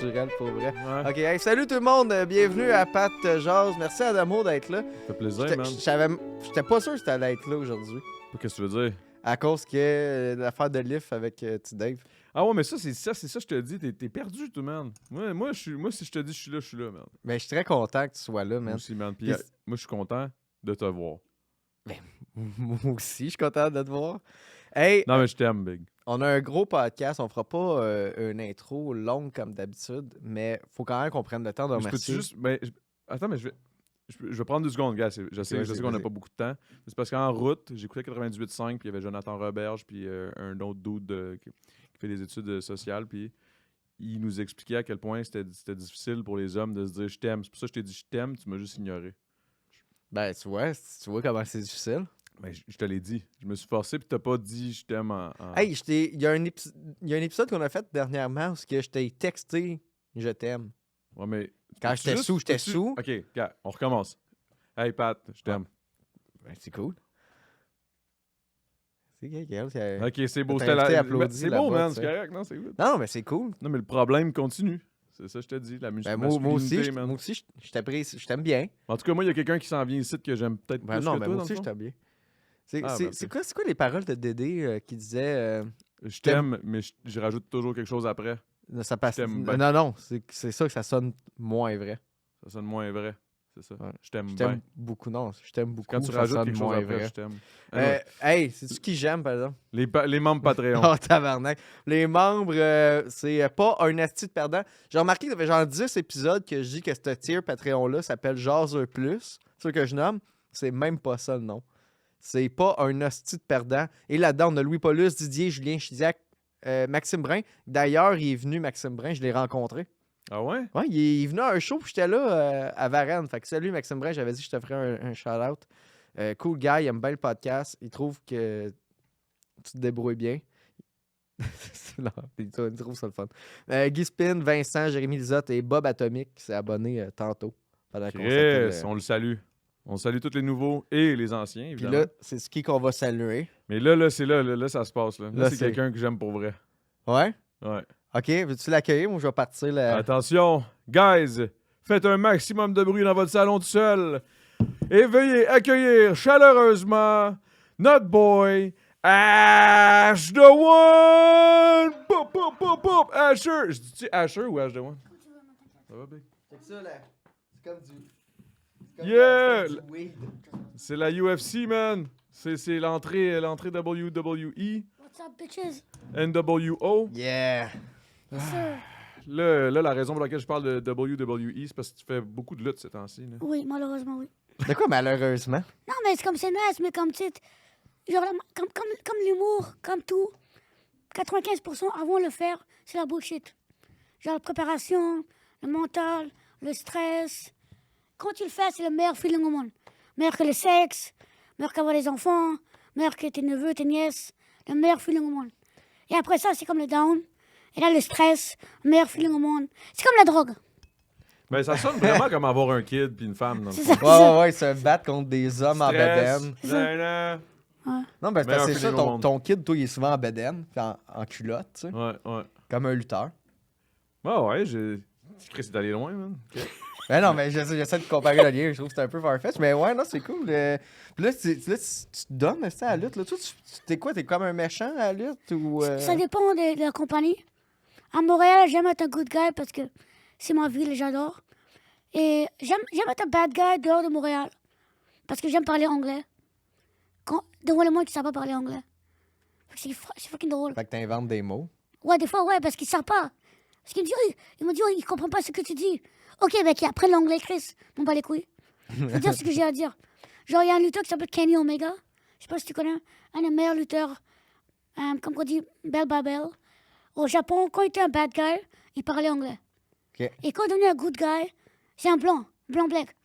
naturel pour vrai. Ouais. Ok, hey, salut tout le monde, bienvenue à Pat Jazz. Merci Adamo d'être là. Ça fait plaisir, J'étais- man. J'étais pas sûr que t'allais être là aujourd'hui. Qu'est-ce que tu veux dire? À cause que l'affaire de Liff avec petit Dave. Ah ouais, mais ça, c'est ça, je te dis. T'es perdu, tout, man. Moi, si je te dis je suis là, man. Mais je suis très content que tu sois là, Moi man. aussi, man. Puis, Puis- moi, je suis content de te voir. Moi aussi, je suis content de te voir. Hey, Non, mais je t'aime, Big. on a un gros podcast. On fera pas une intro longue comme d'habitude, mais faut quand même qu'on prenne le temps de Mais je peux-tu remercier. juste. Attends, mais je vais prendre 2 secondes, gars. Je sais vas-y, qu'on n'a vas-y. pas beaucoup de temps. Mais c'est parce qu'en route, j'écoutais 98.5, puis il y avait Jonathan Roberge, puis un autre dude qui fait des études sociales, puis il nous expliquait à quel point c'était difficile pour les hommes de se dire je t'aime. C'est pour ça que je t'ai dit je t'aime, tu m'as juste ignoré. Ben, tu vois comment c'est difficile. Ben, je te l'ai dit. Je me suis forcé, puis t'as pas dit je t'aime en. Hey, il y a un épisode qu'on a fait dernièrement où je t'ai texté « Je t'aime Ouais, mais. ». Quand j'étais sous, j'étais peux-tu- sous. Ok, gars, on recommence. Hey, Pat, je t'aime. Ben, c'est cool. C'est quelqu'un. Ok, c'est beau. t'as C'était invité la... applaudi C'est là-bas, beau, man. tu C'est sais. correct, non? C'est good. Non, mais c'est cool. Non, mais le problème continue. C'est ça, je te dis. La musique. Ben, moi aussi, man. je t'apprécie, je t'aime bien. En tout cas, moi, il y a quelqu'un qui s'en vient ici que j'aime peut-être Ben plus non, que mais toi, moi dans aussi, le je fond. t'aime bien. Ah, ben, C'est quoi les paroles de Dédé qui disaient Je t'aime, mais je rajoute toujours quelque chose après. ça passe. t'aime bien. Non, c'est ça que ça sonne moins vrai. Ça sonne moins vrai. C'est ça. Ouais. Je t'aime Je bien. t'aime beaucoup, non. Je t'aime beaucoup. Quand tu ça rajoutes sonne quelque chose moins après, vrai. je t'aime. Anyway, Hey, c'est-tu qui j'aime, par exemple? les membres Patreon. Oh, tabarnak. Les membres, c'est pas un asti de perdant. J'ai remarqué que ça fait genre 10 épisodes que je dis que ce tier Patreon-là s'appelle Jaseux Plus. C'est ce que je nomme. C'est même pas ça le nom. C'est pas un asti de perdant. Et là-dedans, on a Louis Paulus, Didier, Julien Chidiac, Maxime Brun. D'ailleurs, il est venu, Maxime Brun, je l'ai rencontré. Ah ouais? Ouais, il est venu à un show, puis j'étais là à Varennes. Fait que salut, Maxime Brun, j'avais dit que je te ferais un shout-out. Cool guy, il aime bien le podcast. Il trouve que tu te débrouilles bien. Non, il trouve ça le fun. Guy Spin, Vincent, Jérémy Lisotte et Bob Atomic qui s'est abonné tantôt. Pendant qu'on s'appelle, Chris, on le salue. On salue tous les nouveaux et les anciens, Puis évidemment. là, c'est ce qui qu'on va saluer. Mais là, c'est là, ça se passe. Là, Là, c'est c'est- quelqu'un que j'aime pour vrai. Ouais? Ouais. Ok, veux-tu l'accueillir ou je vais partir là? Attention, guys, faites un maximum de bruit dans votre salon tout seul et veuillez accueillir chaleureusement notre boy Ash the One! Pop, pop, pop, pop! Asher! Je dis-tu Asher ou Ash the One? Ça va, Big? C'est ça, là. C'est comme du... Yeah! C'est la UFC, man! C'est l'entrée WWE, What's up, bitches? NWO. Yeah! Yes, sir. Là, la raison pour laquelle je parle de WWE, c'est parce que tu fais beaucoup de luttes ces temps-ci. là. Oui, malheureusement, oui. De quoi, malheureusement? Non, mais c'est comme c'est nice, mais comme tu sais, genre, comme l'humour, comme tout, 95% avant de le faire, c'est la bullshit. Genre la préparation, le mental, le stress. Quand tu le fais, c'est le meilleur feeling au monde. Meilleur que le sexe, meilleur qu'avoir des enfants, meilleur que tes neveux, tes nièces. Le meilleur feeling au monde. Et après ça, c'est comme le down. Et là, le stress, le meilleur feeling au monde. C'est comme la drogue. Ben, ça sonne vraiment comme avoir un kid puis une femme. Dans le C'est fond. ça. Ouais, se battre contre des hommes en Stress, bedaine. gênant. Non, ben, c'est parce que Meilleur c'est ça, feeling au ton, monde. ton kid, toi, il est souvent en bedaine, puis en culotte, tu sais, Ouais. comme un lutteur. Ah ouais, j'ai. Chris, c'est allé loin, man. Ok. Ben non, mais j'essaie de comparer le lien, je trouve que c'est un peu farfetch, mais ouais, non, c'est cool. Puis là, tu te donnes ça à la lutte, là. Toi, t'es quoi, t'es comme un méchant à la lutte, ou... Ça dépend de la compagnie. À Montréal, j'aime être un good guy parce que c'est ma ville et j'adore. Et j'aime être un bad guy dehors de Montréal parce que j'aime parler anglais. Devant le monde qui ne savent pas parler anglais. Fait que c'est fucking drôle. Fait que t'inventes des mots. Ouais, des fois, ouais, parce qu'ils ne savent pas. Parce qu'ils me disent, ils me disent, ils ne comprennent pas ce que tu dis. Ok, ben, qui apprennent l'anglais, Chris. M'en bat les couilles. Je veux dire ce que j'ai à dire. Genre, il y a un lutteur qui s'appelle Kenny Omega. Je sais pas si tu connais. Un des meilleurs lutteurs. Comme on dit, Bell by Bell. Au Japon, quand il était un bad guy, il parlait anglais. Ok. Et quand il est devenu un good guy, c'est un black.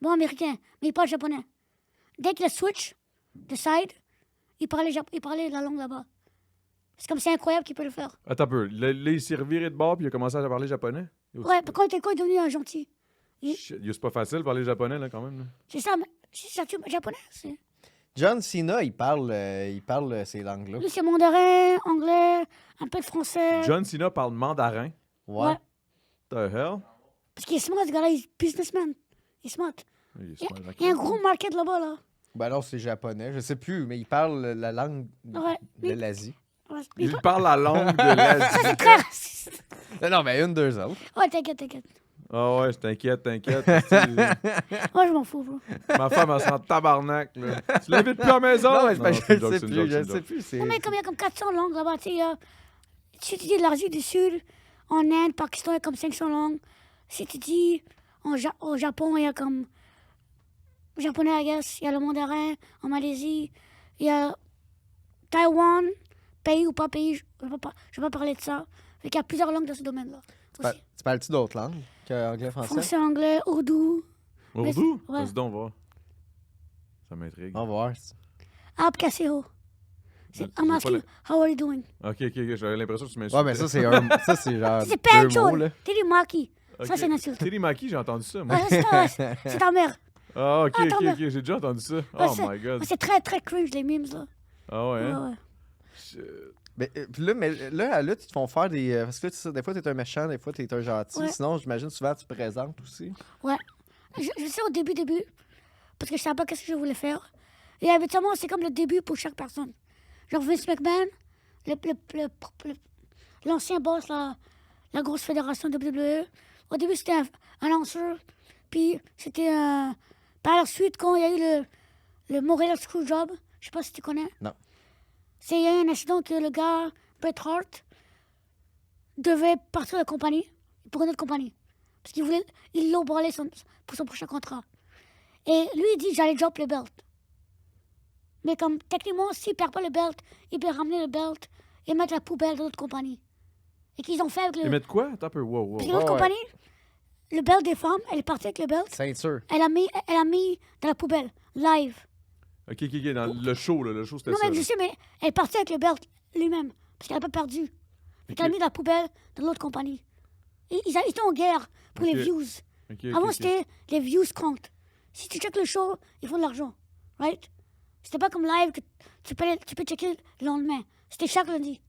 Bon américain, mais il parle japonais. Dès qu'il a switch de side, il parlait la langue là-bas. C'est comme c'est incroyable qu'il peut le faire. Attends un peu. Là, il s'est reviré de bord puis il a commencé à parler japonais. Ouais, quand il est devenu un gentil. Shit, c'est pas facile de parler japonais, là, quand même. Là. C'est ça, japonais. John Cena, il parle ces langues-là. Lui, c'est mandarin, anglais, un peu de français. John Cena parle mandarin. Ouais. Ouais. The hell? Parce qu'il est smart, ce gars-là, il est businessman. Il est smart. Il est Il smart, y a un gros market là-bas, là. Ben non, c'est japonais. Je sais plus, mais il parle la langue Ouais. de l'Asie. Ouais, Il parle la langue de l'Asie. c'est très raciste. Non, mais une, deux autres. Ouais, t'inquiète. Ah ouais, t'inquiète. Moi, je m'en fous, bro. Ma femme, elle sent tabarnak, là. Tu l'invites plus à la maison? Non, mais Non, je c'est une le joke, sais c'est une plus. joke, Je c'est le une sais joke. plus. C'est... Non, mais comme il y a comme 400 langues là-bas, tu sais, si tu dis l'Asie du Sud, en Inde, Pakistan, il y a comme 500 langues. Si tu dis au Japon, il y a comme japonais, I guess, il y a le mandarin, en Malaisie, il y a Taïwan, pays ou pas pays, je vais pas parler de ça. Fait qu'il y a plusieurs langues dans ce domaine-là. aussi. Tu parles-tu d'autres langues qu'anglais, français? Français, anglais, ourdou, Ourdou? Ouais. Vas-y donc, voir. Ça m'intrigue. On va voir. Abkaseo. J'ai I'm pas asking, le- how are you doing? Ok, j'avais l'impression que tu m'insultais. Ouais, mais ça, c'est un... ça, c'est genre C'est pas deux une chose. mots, là. Terimaki. Ok. Ça, c'est une insulte. Terimaki, j'ai entendu ça, moi. Ouais, c'est ta mère. Ah, ok, Attends, mais- j'ai déjà entendu ça. Ouais, Oh my god. C'est très, très cringe, les memes, là. Ah ouais, hein? Ouais. Shit. Puis là, mais là, tu te font faire des... Parce que là, tu sais, des fois, t'es un méchant, des fois, t'es un gentil. Ouais. Sinon, j'imagine, souvent, tu te présentes aussi. Ouais. Je sais au début, parce que je savais pas qu'est-ce que je voulais faire. Et habituellement, c'est comme le début pour chaque personne. Genre Vince McMahon, l'ancien boss, la grosse fédération de WWE. Au début, c'était un lanceur. Puis, c'était par la suite, quand il y a eu le Montreal Screwjob, je sais pas si tu connais. Non. Il y a eu un incident que le gars, Bret Hart, devait partir de la compagnie pour une autre compagnie. Parce qu'il voulait, il lowballait pour son prochain contrat. Et lui, il dit, j'allais drop le belt. Mais comme, techniquement, s'il perd pas le belt, il peut ramener le belt et mettre la poubelle dans l'autre compagnie. Et qu'ils ont fait avec Ils le... mettent quoi? Attends un peu, wow. Parce que l'autre Ouais, ouais. compagnie, le belt des femmes, elle est partie avec le belt, Ceinture. elle a mis dans la poubelle, live. Ok, dans le show, là. Le show, c'était Non, ça. mais je là. sais, mais elle est partie avec le belt lui-même, parce qu'elle n'a pas perdu. Fait qu'elle a mis dans la poubelle de l'autre compagnie. Et ils étaient en guerre pour Ok. les views. Ok, Avant, ok. c'était les views comptent. Si tu checkes le show, ils font de l'argent. Right? C'était pas comme live que tu peux checker le lendemain. C'était chaque lundi.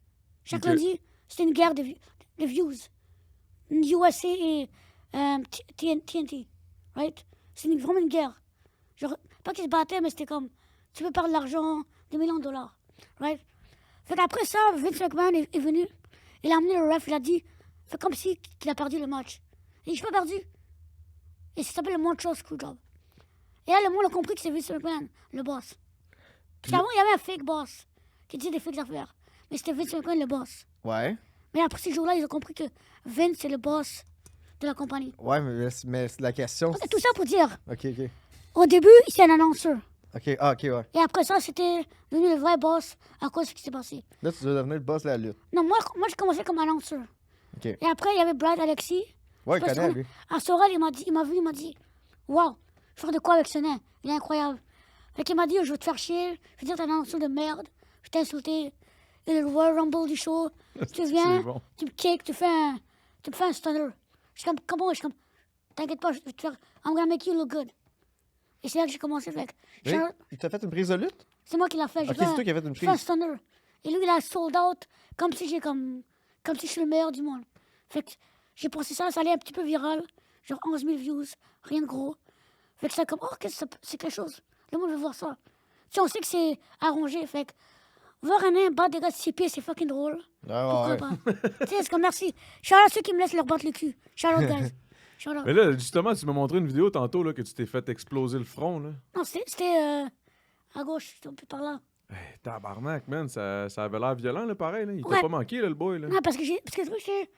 Chaque Ok. lundi, c'était une guerre de views. USA et TNT. Right? C'était vraiment une guerre. Genre, pas qu'ils se battaient, mais c'était comme, tu peux perdre de l'argent, des millions de dollars. Right? Fait qu'après ça, Vince McMahon est venu. Il a amené le ref, il a dit, fait comme si qu'il a perdu le match. Il dit, j'ai pas perdu. Et ça s'appelle le Montreal Screwjob. Et là, le monde a compris que c'est Vince McMahon, le boss. Parce qu'avant, il y avait un fake boss qui disait des fake affaires. Mais c'était Vince McMahon, le boss. Ouais. Mais après ces jours-là, ils ont compris que Vince, c'est le boss de la compagnie. Ouais, mais la question... Et tout ça pour dire, OK. au début, c'est un annonceur. OK, ouais. Et après ça, c'était devenu le vrai boss à cause de ce qui s'est passé. Là, tu dois devenir le boss de la lutte. Non, moi j'ai commencé comme annonceur. OK. Et après, il y avait Brad Alexis. Ouais, il Je sais pas connaît, si lui. À Sorel, il m'a dit, waouh, je vais faire de quoi avec ce nain? Il est incroyable. Fait qu'il m'a dit, je vais te faire chier, je vais dire t'es un annonceur de merde, je t'ai insulté. Et le Royal Rumble du show, tu viens, bon. tu me kicks, tu me fais un stunner. Je suis comme, comment? Je suis comme, t'inquiète pas, je vais te faire, I'm gonna make you look good. Et c'est là que j'ai commencé avec. Oui, il t'a fait une prise de lutte? C'est moi qui l'a fait. OK, c'est toi qui as fait une J'ai fait un prise. stunner. Et lui, il a sold out comme si je suis le meilleur du monde. Fait que j'ai pensé ça allait un petit peu viral. Genre 11 000 views, rien de gros. Fait que c'est comme, oh, c'est quelque chose. Le monde veut voir ça. Tu sais, on sait que c'est arrangé. Fait que voir un nain battre des gars de 6 pieds, c'est fucking drôle. Ah, ouais. Pourquoi pas? Tu sais, c'est comme merci. Shout out à ceux qui me laissent leur battre le cul. Shout out, guys. Shout out. Mais là, justement, tu m'as montré une vidéo tantôt là, que tu t'es fait exploser le front, là. Non, c'était à gauche, un peu par là. Hey, tabarnak, man, ça avait l'air violent, là, pareil, là. Il t'a Ouais. pas manqué, là, le boy, là. Non, parce que le truc, c'est.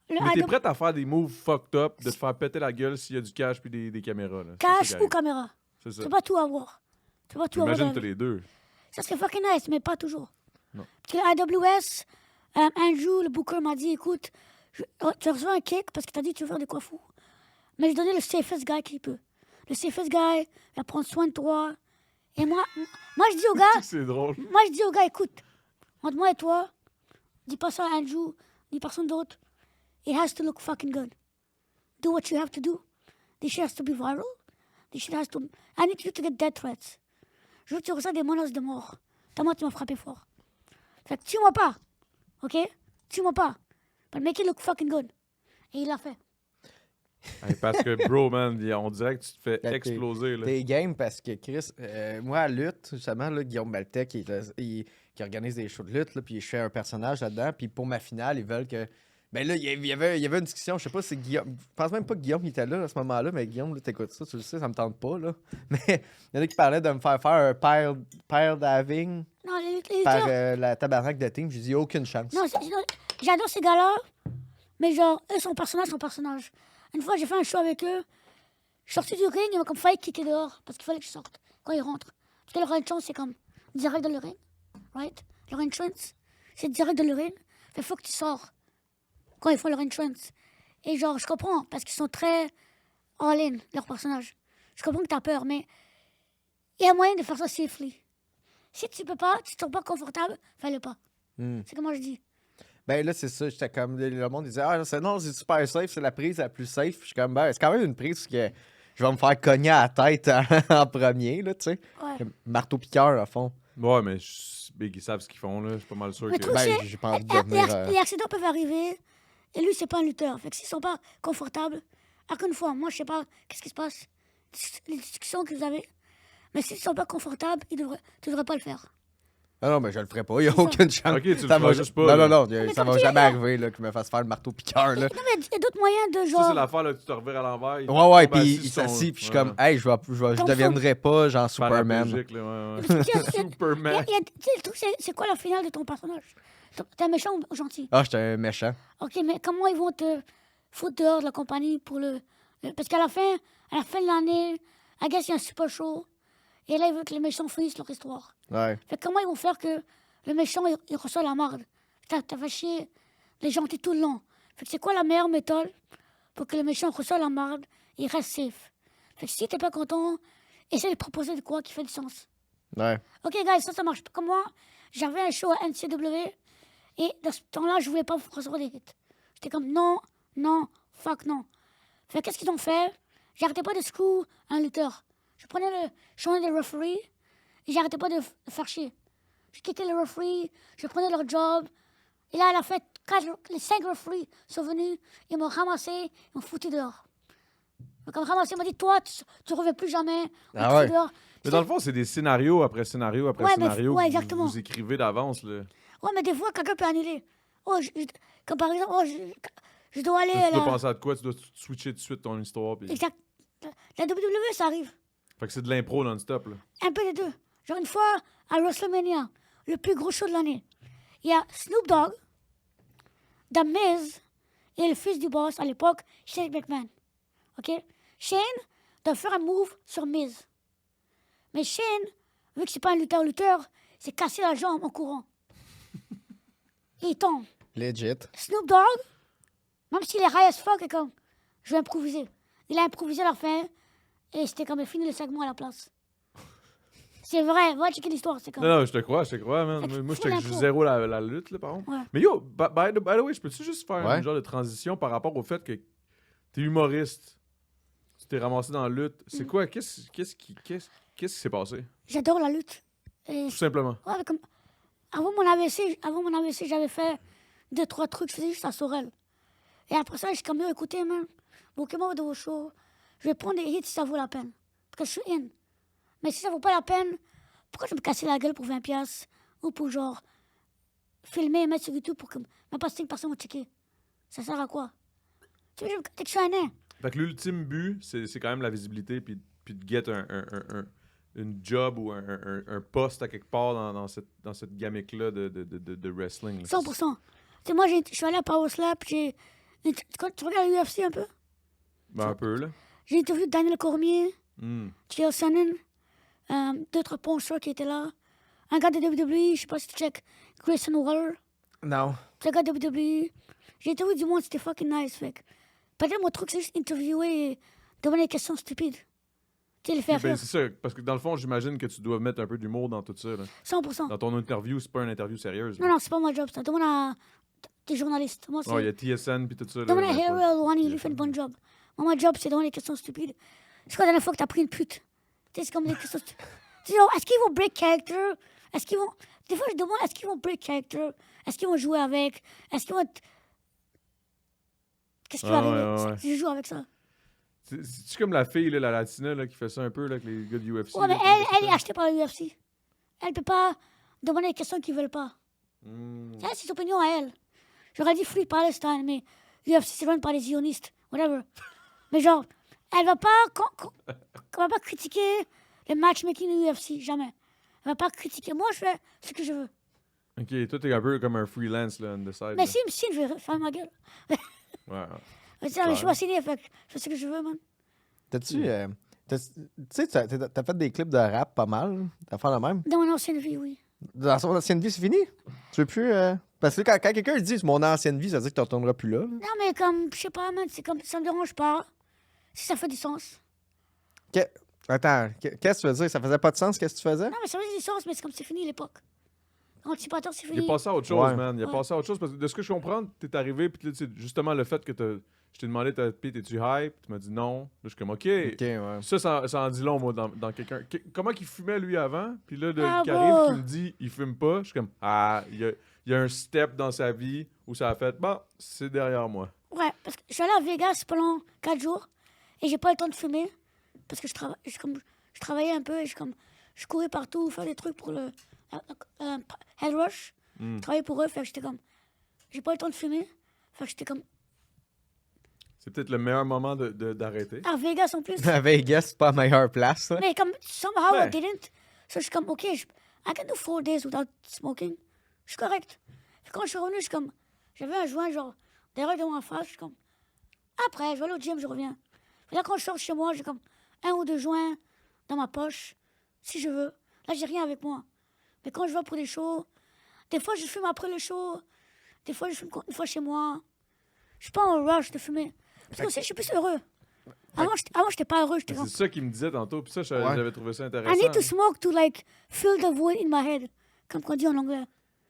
Le Mais t'es AW prête à faire des moves fucked up, de te faire péter la gueule s'il y a du cash puis des caméras, là. C'est cash ça qui ou arrive. caméra. C'est ça. Tu peux pas tout avoir. Tu peux pas tout avoir. Imagine dans t'as la vie. les deux. Ça serait fucking nice, mais pas toujours. Non. Parce que AWS, Andrew, le booker, m'a dit, écoute, tu reçois un kick parce que t'as dit que tu veux faire des quoi fou. Mais je donnais le safest guy qu'il peut. Le safest guy, il va prendre soin de toi. Et moi je dis au gars, C'est drôle. écoute, entre moi et toi, dis pas ça à Andrew, ni personne d'autre. It has to look fucking good. Do what you have to do. This shit has to be viral. This shit has to... I need you to get death threats. Je veux que tu reçois des menaces de mort. Tellement tu m'as frappé fort. Fait que tue-moi pas. OK? Tue-moi pas. But make it look fucking good. Et il l'a fait. Hey, parce que, bro, man, on dirait que tu te fais Ben, exploser, là. T'es game parce que Chris, moi à lutte, justement, là, Guillaume Beltec, qui organise des shows de lutte, là, puis je fais un personnage là-dedans, puis pour ma finale, ils veulent que. Ben là, il y avait une discussion, je sais pas si Guillaume. Je pense même pas que Guillaume il était là à ce moment-là, mais Guillaume, là, t'écoutes ça, tu le sais, ça me tente pas, là. Mais il y en a qui parlaient de me faire un pile diving Non, par la tabarnak de team. J'ai dit aucune chance. Non, j'adore ces gars-là, mais genre, eux, son personnage. Une fois, j'ai fait un show avec eux. Je suis sorti du ring, ils m'ont comme failli kicker dehors parce qu'il fallait que je sorte quand ils rentrent. Parce que leur entrance, c'est comme direct dans le ring. Right? Leur entrance, c'est direct dans le ring. Fait faut que tu sors quand ils font leur entrance. Et genre, je comprends parce qu'ils sont très all-in, leur personnage. Je comprends que t'as peur, mais il y a moyen de faire ça safely. Si tu peux pas, tu te sens pas confortable, fais-le pas. C'est comme moi je dis. Ben là, c'est ça, j'étais comme. Le monde disait, ah, non, c'est super safe, c'est la prise la plus safe. Je suis comme, ben, c'est quand même une prise que je vais me faire cogner à la tête en premier, là, tu sais. Ouais. Marteau-piqueur, à fond. Ouais, mais ils savent ce qu'ils font, là. Je suis pas mal sûr Le que. truc, Ben, c'est- j'ai pas envie de devenir. les accidents peuvent arriver, et lui, c'est pas un lutteur. Fait que s'ils sont pas confortables, encore une fois, moi, je sais pas qu'est-ce qui se passe, les discussions que vous avez, mais s'ils sont pas confortables, tu devrais pas le faire. Ah non, mais je le ferai pas, il y a C'est ça. aucune chance. Ok, tu le Ça feras va juste pas, Non, là. Mais ça comme va tu jamais dis, arriver, là, qu'il me fasse faire le marteau-piqueur, là. Non, mais il y a d'autres moyens de Ça, genre. c'est l'affaire, là, que tu te revires à l'envers. il Ouais, tombe puis assis il sur son- s'assit, puis je suis Ouais. comme, hey, je deviendrai pas genre Superman. Paraplégique, là, ouais, ouais. Parce que, tu sais, Superman. tu sais, le truc, c'est quoi la finale de ton personnage? T'es un méchant ou gentil? Ah, j'étais un méchant. Ok, mais comment ils vont te foutre dehors de la compagnie pour parce qu'à la fin de l'année, I guess il y a un super show. Et là, ils veulent que les méchants finissent leur histoire. Ouais. Fait que comment ils vont faire que le méchant, il reçoit la marde? T'as fait chier les gentils tout le long. Fait que c'est quoi la meilleure méthode pour que le méchant reçoive la marde et il reste safe? Fait que si t'es pas content, essaie de proposer de quoi qui fait du sens. Ouais. Ok, guys, ça marche pas. Comme moi, j'avais un show à NCW et dans ce temps-là, je voulais pas recevoir des hits. J'étais comme non, fuck non. Fait qu'est-ce qu'ils ont fait? J'arrêtais pas de screw un lutteur. Je prenais le change des referees et j'arrêtais pas de faire chier. Je quittais le referee, je prenais leur job. Et là, à la fête, les 5 referees sont venus, ils m'ont ramassé, ils m'ont foutu dehors. Ils m'ont ramassé, ils m'ont dit, toi, tu reviens plus jamais. On Ah te fout ouais. dehors. Mais dans le fond, c'est des scénarios après scénario après Ouais, mais- scénario ouais, que exactement. vous écrivez d'avance, là. Ouais, mais des fois, quelqu'un peut annuler. Oh, comme par exemple, je dois aller Tu dois là. penser à de quoi, tu dois switcher tout de suite ton histoire. Puis... Exact. La WWE, ça arrive. Fait que c'est de l'impro non-stop, là. Un peu des deux. Genre une fois, à WrestleMania, le plus gros show de l'année, il y a Snoop Dogg, The Miz et le fils du boss à l'époque, Shane McMahon. OK? Shane doit faire un move sur Miz. Mais Shane, vu que c'est pas un lutteur, s'est cassé la jambe en courant. Et il tombe. Legit. Snoop Dogg, même s'il est high as fuck, est comme, je vais improviser. Il a improvisé à la fin, et c'était comme, il finit le segment à la place. C'est vrai, va checker l'histoire, c'est comme... Non, non, je te crois, man. Fait que Moi, je faut check l'impro. zéro la lutte, là, par contre. Ouais. Mais yo, by the way, je peux-tu juste faire Ouais. une genre de transition par rapport au fait que t'es humoriste, tu t'es ramassé dans la lutte. C'est Mm. quoi? Qu'est-ce qui s'est passé? J'adore la lutte. Et, Tout simplement. ouais, mais comme, avant mon AVC, j'avais fait 2-3 trucs, je faisais juste à Sorel. Et après ça, j'ai comme, yo, écoutez, man, bouquez-moi de vos shows. Je vais prendre des hits si ça vaut la peine. Parce que je suis in. Mais si ça vaut pas la peine, pourquoi je vais me casser la gueule pour 20 piastres ou pour genre filmer et mettre sur YouTube pour que même pas 5 personnes vont checker? Ça sert à quoi? Tu veux que je suis un nain? Fait que l'ultime but, c'est quand même la visibilité, puis de get une job ou un poste à quelque part dans cette gamique-là de wrestling. là. 100%. Tu sais, moi, je suis allé à Power Slap, tu regardes l'UFC un peu? Ben, un peu, là. J'ai interviewé Daniel Cormier, Hmm. Chael Sonnen, d'autres poncheurs qui étaient là. Un gars de WWE, je sais pas si tu check, Grayson Waller. Non. C'est un gars de WWE. J'ai interviewé du monde, c'était fucking nice. Fait que peut-être mon truc, c'est juste interviewer et demander des questions stupides. Tu sais, les faire Ben, rire. c'est ça, parce que dans le fond, j'imagine que tu dois mettre un peu d'humour dans tout ça. Là. 100%. Dans ton interview, c'est pas une interview sérieuse. Non, non, c'est pas mon job, ça. Demande à des journalistes. Moi, c'est... Oh, il y a TSN puis tout ça. là, Demande à mais Harry pas- Alwani, il lui fait une bonne job. Moi, mon job, c'est demander des questions stupides. C'est quoi la dernière fois que t'as pris une pute? Tu sais, c'est comme des questions stupides. Tu sais, est-ce qu'ils vont break character? Est-ce qu'ils vont... Des fois, je demande, est-ce qu'ils vont break character? Est-ce qu'ils vont jouer avec? Est-ce qu'ils vont... Qu'est-ce qui va Ah, ouais, arriver ouais, ouais. si je joue avec ça? C'est comme la fille, là, la Latina, là, qui fait ça un peu, là, avec les gars de UFC. Ouais, mais là, elle est achetée par l'UFC. Elle peut pas demander des questions qu'ils veulent pas. Hmm. C'est ses opinions à elle. J'aurais dit Free Palestine, mais l'UFC c'est run par les zionistes. Whatever. Mais genre, elle va pas, elle va pas critiquer le matchmaking de l'UFC. Jamais. Elle va pas critiquer. Moi, je fais ce que je veux. Ok, toi, t'es un peu comme un freelance, là, on the side. Mais là. si me signe, je vais faire ma gueule. Ouais. Mais je suis pas signé, fait que je fais ce que je veux, man. T'as-tu. Tu sais, t'as fait des clips de rap pas mal. T'as fait le même. Dans mon ancienne vie, oui. Dans son ancienne vie, c'est fini? Tu veux plus. Parce que quand quelqu'un dit mon ancienne vie, ça veut dire que tu retourneras plus là. Non, mais comme, je sais pas, man, c'est comme, ça me dérange pas. Si ça fait du sens. Attends, qu'est-ce que tu veux dire? Ça faisait pas de sens, qu'est-ce que tu faisais? Non, mais ça fait du sens, mais c'est comme c'est fini l'époque. Anticipateur, c'est Il fini. est passé à autre chose, Ouais. man. Il a Ouais. passé à autre chose parce que de ce que je comprends, t'es arrivé, puis là, tu sais, justement, le fait que je t'ai demandé, t'es-tu hype? Tu m'as dit non. Là, je suis comme, OK. Ok, ouais. Ça en dit long, moi, dans quelqu'un. Comment qu'il fumait, lui, avant? Puis là, Ah, qui arrive, bon. qui me dit, il fume pas. Je suis comme, il y a un step dans sa vie où ça a fait, bon, c'est derrière moi. Ouais, parce que je suis allé à Vegas pendant 4 jours et j'ai pas eu le temps de fumer parce que je travaillais un peu et je courais partout, faire des trucs pour le Head Rush. Mm. Je travaillais pour eux, fait que j'étais comme, j'ai pas eu le temps de fumer. Fait que j'étais comme, C'est peut-être le meilleur moment d'arrêter. à Vegas en plus. À Vegas, c'est pas la meilleure place. Là. Mais comme, somehow Ouais. I didn't. So je suis comme, OK, I can do 4 days without smoking. Je suis correct. Puis quand je suis revenu, je suis comme, j'avais un joint, genre, derrière de ma face, je suis comme, après, je vais aller au gym, je reviens. Puis là, quand je sors chez moi, j'ai comme 1 ou 2 joints dans ma poche, si je veux. Là, j'ai rien avec moi. Mais quand je vais pour des shows, des fois, je fume après le show. Des fois, je fume une fois chez moi. Je suis pas en rush de fumer. Parce que aussi, je suis plus heureux. Avant, j'étais pas heureux. J'étais C'est comme, ça qu'il me disait tantôt, puis ça, Ouais. j'avais trouvé ça I intéressant. need to smoke to, like, fill the void in my head. Comme on dit en anglais.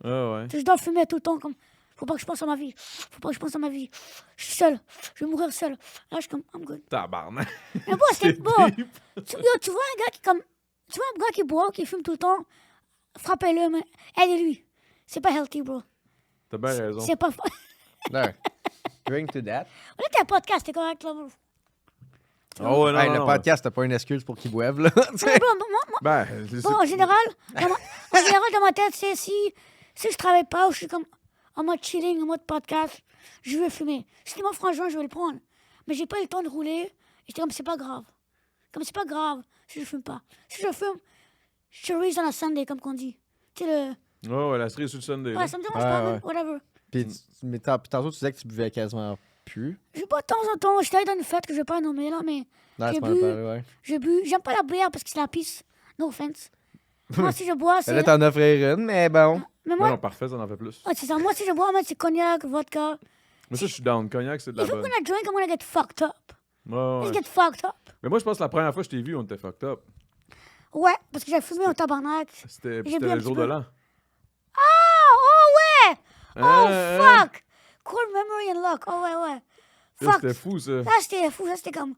Ah ouais. Je dois fumer tout le temps, comme, faut pas que je pense à ma vie. Faut pas que je pense à ma vie. Je suis seul. Je vais mourir seul. Là, je suis comme, I'm good. Tabarnak. Mais bon, c'était beau. Tu vois un gars qui, comme, tu vois un gars qui boit, qui fume tout le temps, frappez-le, mais aidez-lui. C'est pas healthy, bro. T'as bien raison. C'est pas. There. Drink to that. On était un podcast, t'es correct, là. bro. Ah ouais, non, Hey, non, le non. podcast, t'as pas une excuse pour qu'ils boivent, là. Mais bro, moi, Ben, c'est- bon, en général, dans ma tête, c'est si je travaille pas ou je suis comme en mode chilling, en mode podcast, je veux fumer. Si moi, franchement, je vais le prendre. Mais j'ai pas eu le temps de rouler. Et j'étais comme, c'est pas grave. Comme, c'est pas grave si je fume pas. Si je fume, cherries on a Sunday, comme qu'on dit. Tu sais, le. Oh, ouais, la cerise sur le Sunday. là. Ouais, ça me dérange Ouais, pas, ouais. man. Whatever. Puis, mais tantôt, tu disais que tu buvais quasiment plus. Je bois de temps en temps. J'étais allé dans une fête que je vais pas nommer, là, mais Là, J'ai tu m'en as bu. parlé, ouais. j'ai bu. J'aime pas la bière parce que c'est la pisse. No offense. Moi, si je bois, c'est. Fallait t'en offrir une, mais bon. Mais Non, moi, non, parfait, ça en fait plus. ouais, c'est ça. Moi, si je bois, man, c'est cognac, vodka. Mais ça, je suis down. Cognac, c'est de la If I'm bonne. gonna drink, I'm gonna get fucked up. Ouais, Let's ouais. get fucked up. Mais moi, je pense que la première fois que je t'ai vu, on était fucked up. Ouais, parce que j'ai fumé au tabarnak. C'était J'ai bu un le petit jour peu. de l'an. Oh ouais! Oh Hein? fuck! Cool memory and luck. Oh ouais, ouais. Ça, Fuck. C'était fou, ça. Ça, c'était fou. Ça, c'était comme.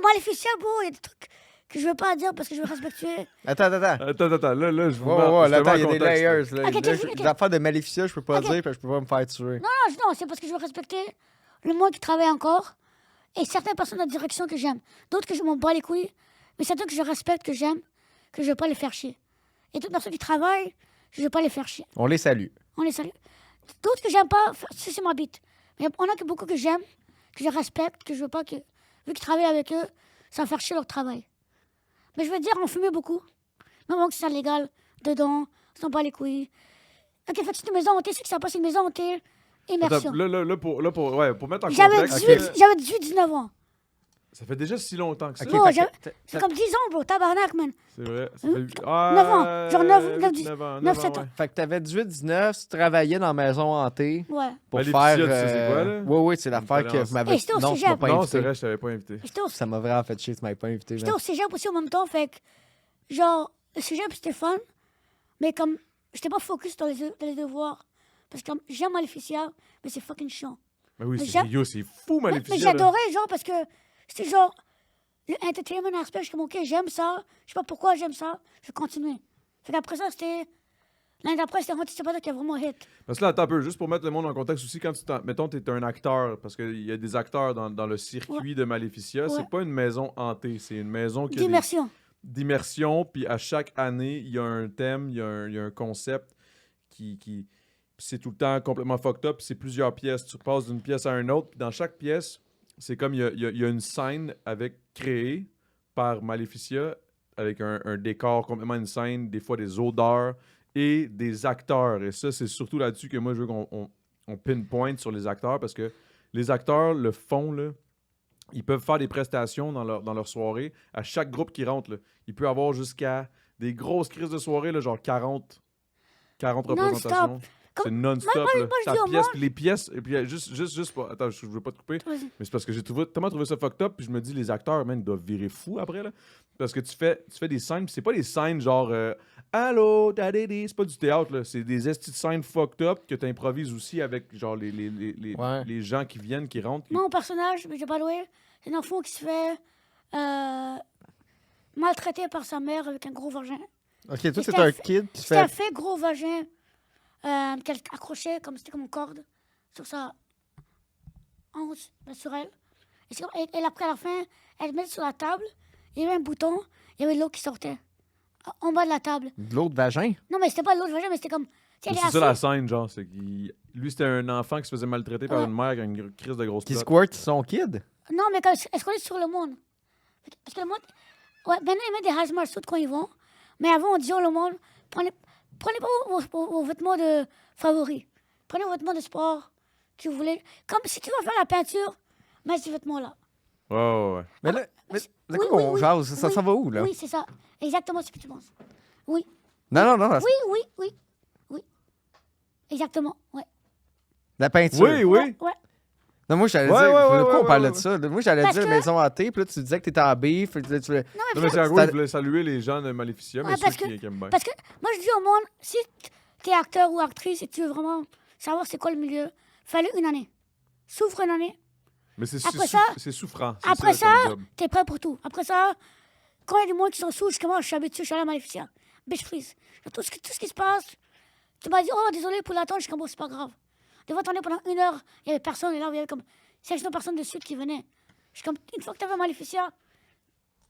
Maléficiel, bro. Il y a des trucs que je veux pas dire parce que je veux respectuer. Attends. Attends. Là, je vous Ouais, mets- ouais, je là, te mets attends, en il y a des contexte, là. layers. Là. Ok, Là, ok. des affaires de maléficia, je peux pas Ok. dire, parce que je peux pas me faire tuer. Non, c'est parce que je veux respecter le monde qui travaille encore et certaines personnes de la direction que j'aime. D'autres que je m'en bats les couilles, mais certains que je respecte, que j'aime, que je veux pas les faire chier. Et d'autres personnes qui travaillent, je veux pas les faire chier. On les salue. On les salue. D'autres que j'aime pas, ça c'est ma bite. Mais on a que beaucoup que j'aime, que je respecte, que je veux pas que. Vu qu'ils travaillent avec eux, ça va faire chier leur travail. Mais je veux dire, on fumait beaucoup. Même que c'est légal, dedans, on s'en bat les couilles. Ok, fait que c'est une maison hantée, c'est que ça passe une maison hantée. Immersion. Attends, là, pour mettre en J'avais contexte, 18-19 ans. ça fait déjà si longtemps que ça. Ok, Oh, fait que j'avais- t'as- C'est comme 10 ans, bro, tabarnak, man. C'est vrai. Ça Neuf fait... ans. Genre neuf, 9 ans. 9, 9 7 ans, ans. ouais. Fait que t'avais 18-19, tu travaillais dans la maison hantée Ouais. pour Maléficia, faire... tu sais c'est quoi, là? Oui, c'est l'affaire Une que vous m'avez... Hey, c'était au Non, tu cégep. m'as pas Non, invité. c'est vrai, je t'avais pas invité. J'étais Ça m'a vraiment fait chier, tu m'avais pas invité. au cégep aussi en même temps, fait que, genre, le cégep c'était fun, mais comme, j'étais pas focus dans les devoirs. Parce que comme, j'aime Maléficia, mais c'est fucking chiant. Mais oui, Mais c'est j'aime- yo, c'est fou, Mais Maléficia. là. j'adorais, genre, parce que c'était genre, le entertainment aspect, je suis comme, ok, j'aime ça, je sais pas pourquoi j'aime ça, je vais continuer. Fait qu'après ça, c'était L'année d'après, c'était Haunted Sepulchre qui a vraiment hit. Parce que là, attends un peu, juste pour mettre le monde en contexte aussi, quand mettons, t'es un acteur, parce qu'il y a des acteurs dans le circuit de Maleficia, Ouais. c'est pas une maison hantée, c'est une maison qui a D'immersion. d'immersion, puis à chaque année, il y a un thème, il y a un concept qui c'est tout le temps complètement fucked up, puis c'est plusieurs pièces. Tu passes d'une pièce à une autre, puis dans chaque pièce, c'est comme il y a une scène créée par Maleficia, avec un décor complètement une scène, des fois des odeurs et des acteurs. Et ça, c'est surtout là-dessus que moi, je veux qu'on pinpoint sur les acteurs, parce que les acteurs le font, là. Ils peuvent faire des prestations dans leur soirée. À chaque groupe qui rentre, là, il peut avoir jusqu'à des grosses crises de soirée, là, genre 40 représentations. C'est non-stop. Moi, là. je Ta dis au pièce, monde- puis les pièces, et puis juste pas. Attends, je veux pas te couper, Vas-y. mais c'est parce que j'ai tellement trouvé ça fucked up, puis je me dis, les acteurs, man, ils doivent virer fou après, là. Parce que tu fais des scènes, puis c'est pas des scènes genre Allô, daddy, c'est pas du théâtre, là. C'est des estis de scènes fucked up que tu improvises aussi avec genre Ouais. les gens qui viennent, qui rentrent. Mon personnage, mais j'ai pas loué, c'est un enfant qui se fait maltraiter par sa mère avec un gros vagin. Ok, toi, c'est C'était un un kid qui C'était fait. un fait gros vagin qu'elle accrochait comme c'était comme une corde sur sa hanche, sur elle. Et après, à la fin, elle met sur la table, il y avait un bouton, il y avait de l'eau qui sortait en bas de la table. De l'eau de vagin? Non, mais c'était pas de l'eau de vagin, mais c'était comme. C'est elle est ça la assise. scène, genre. C'est lui, c'était un enfant qui se faisait maltraiter par Ouais. une mère avec une crise de grosse Qui plot. squirt son kid? Non, mais quand est-ce qu'on est sur le monde? Parce que le monde. Ouais, maintenant, ils mettent des hazmat suits quand ils vont. Mais avant, on disait au monde, prenez pas vos vêtements de favoris. Prenez vos vêtements de sport que vous voulez. Comme si tu vas faire la peinture, mets ces vêtements-là. Ouais. Mais là, mais, de Oui, quoi oui, on oui. jase? Ça Oui. s'en va où, là? Oui, c'est ça. Exactement ce que tu penses. Oui. Non. Oui. Exactement, ouais. La peinture. Oui. Ouais. Non, moi, j'allais Ouais, dire. ouais, Pourquoi ouais, on parlait ouais, de ça? Moi, j'allais Parce dire que- maison hantée, puis là, tu disais que t'étais en beef. Puis là, tu voulais- Non, mais c'est un gros, il voulait saluer les gens de Maleficia, mais Ouais, ceux parce qui aiment bien. Parce que moi, je dis au monde, si t'es acteur ou actrice et tu veux vraiment savoir c'est quoi le milieu, fais-le une année. Souffre une année. Mais c'est Après ça- c'est souffrant. c'est Après ça, comme job. t'es prêt pour tout. Après ça, quand il y a des monde qui sont sous, je commence, je suis habitué, je suis allé à Maleficia. Bitch, please. Tout ce qui se passe, tu m'as dit, oh, désolé pour l'attente, je suis comme, oh, c'est pas grave. Des fois, t'en es pendant 1 heure, il y avait personne, et là, il y avait comme 500 personnes de suite qui venaient. Je suis comme, une fois que t'avais Maleficia,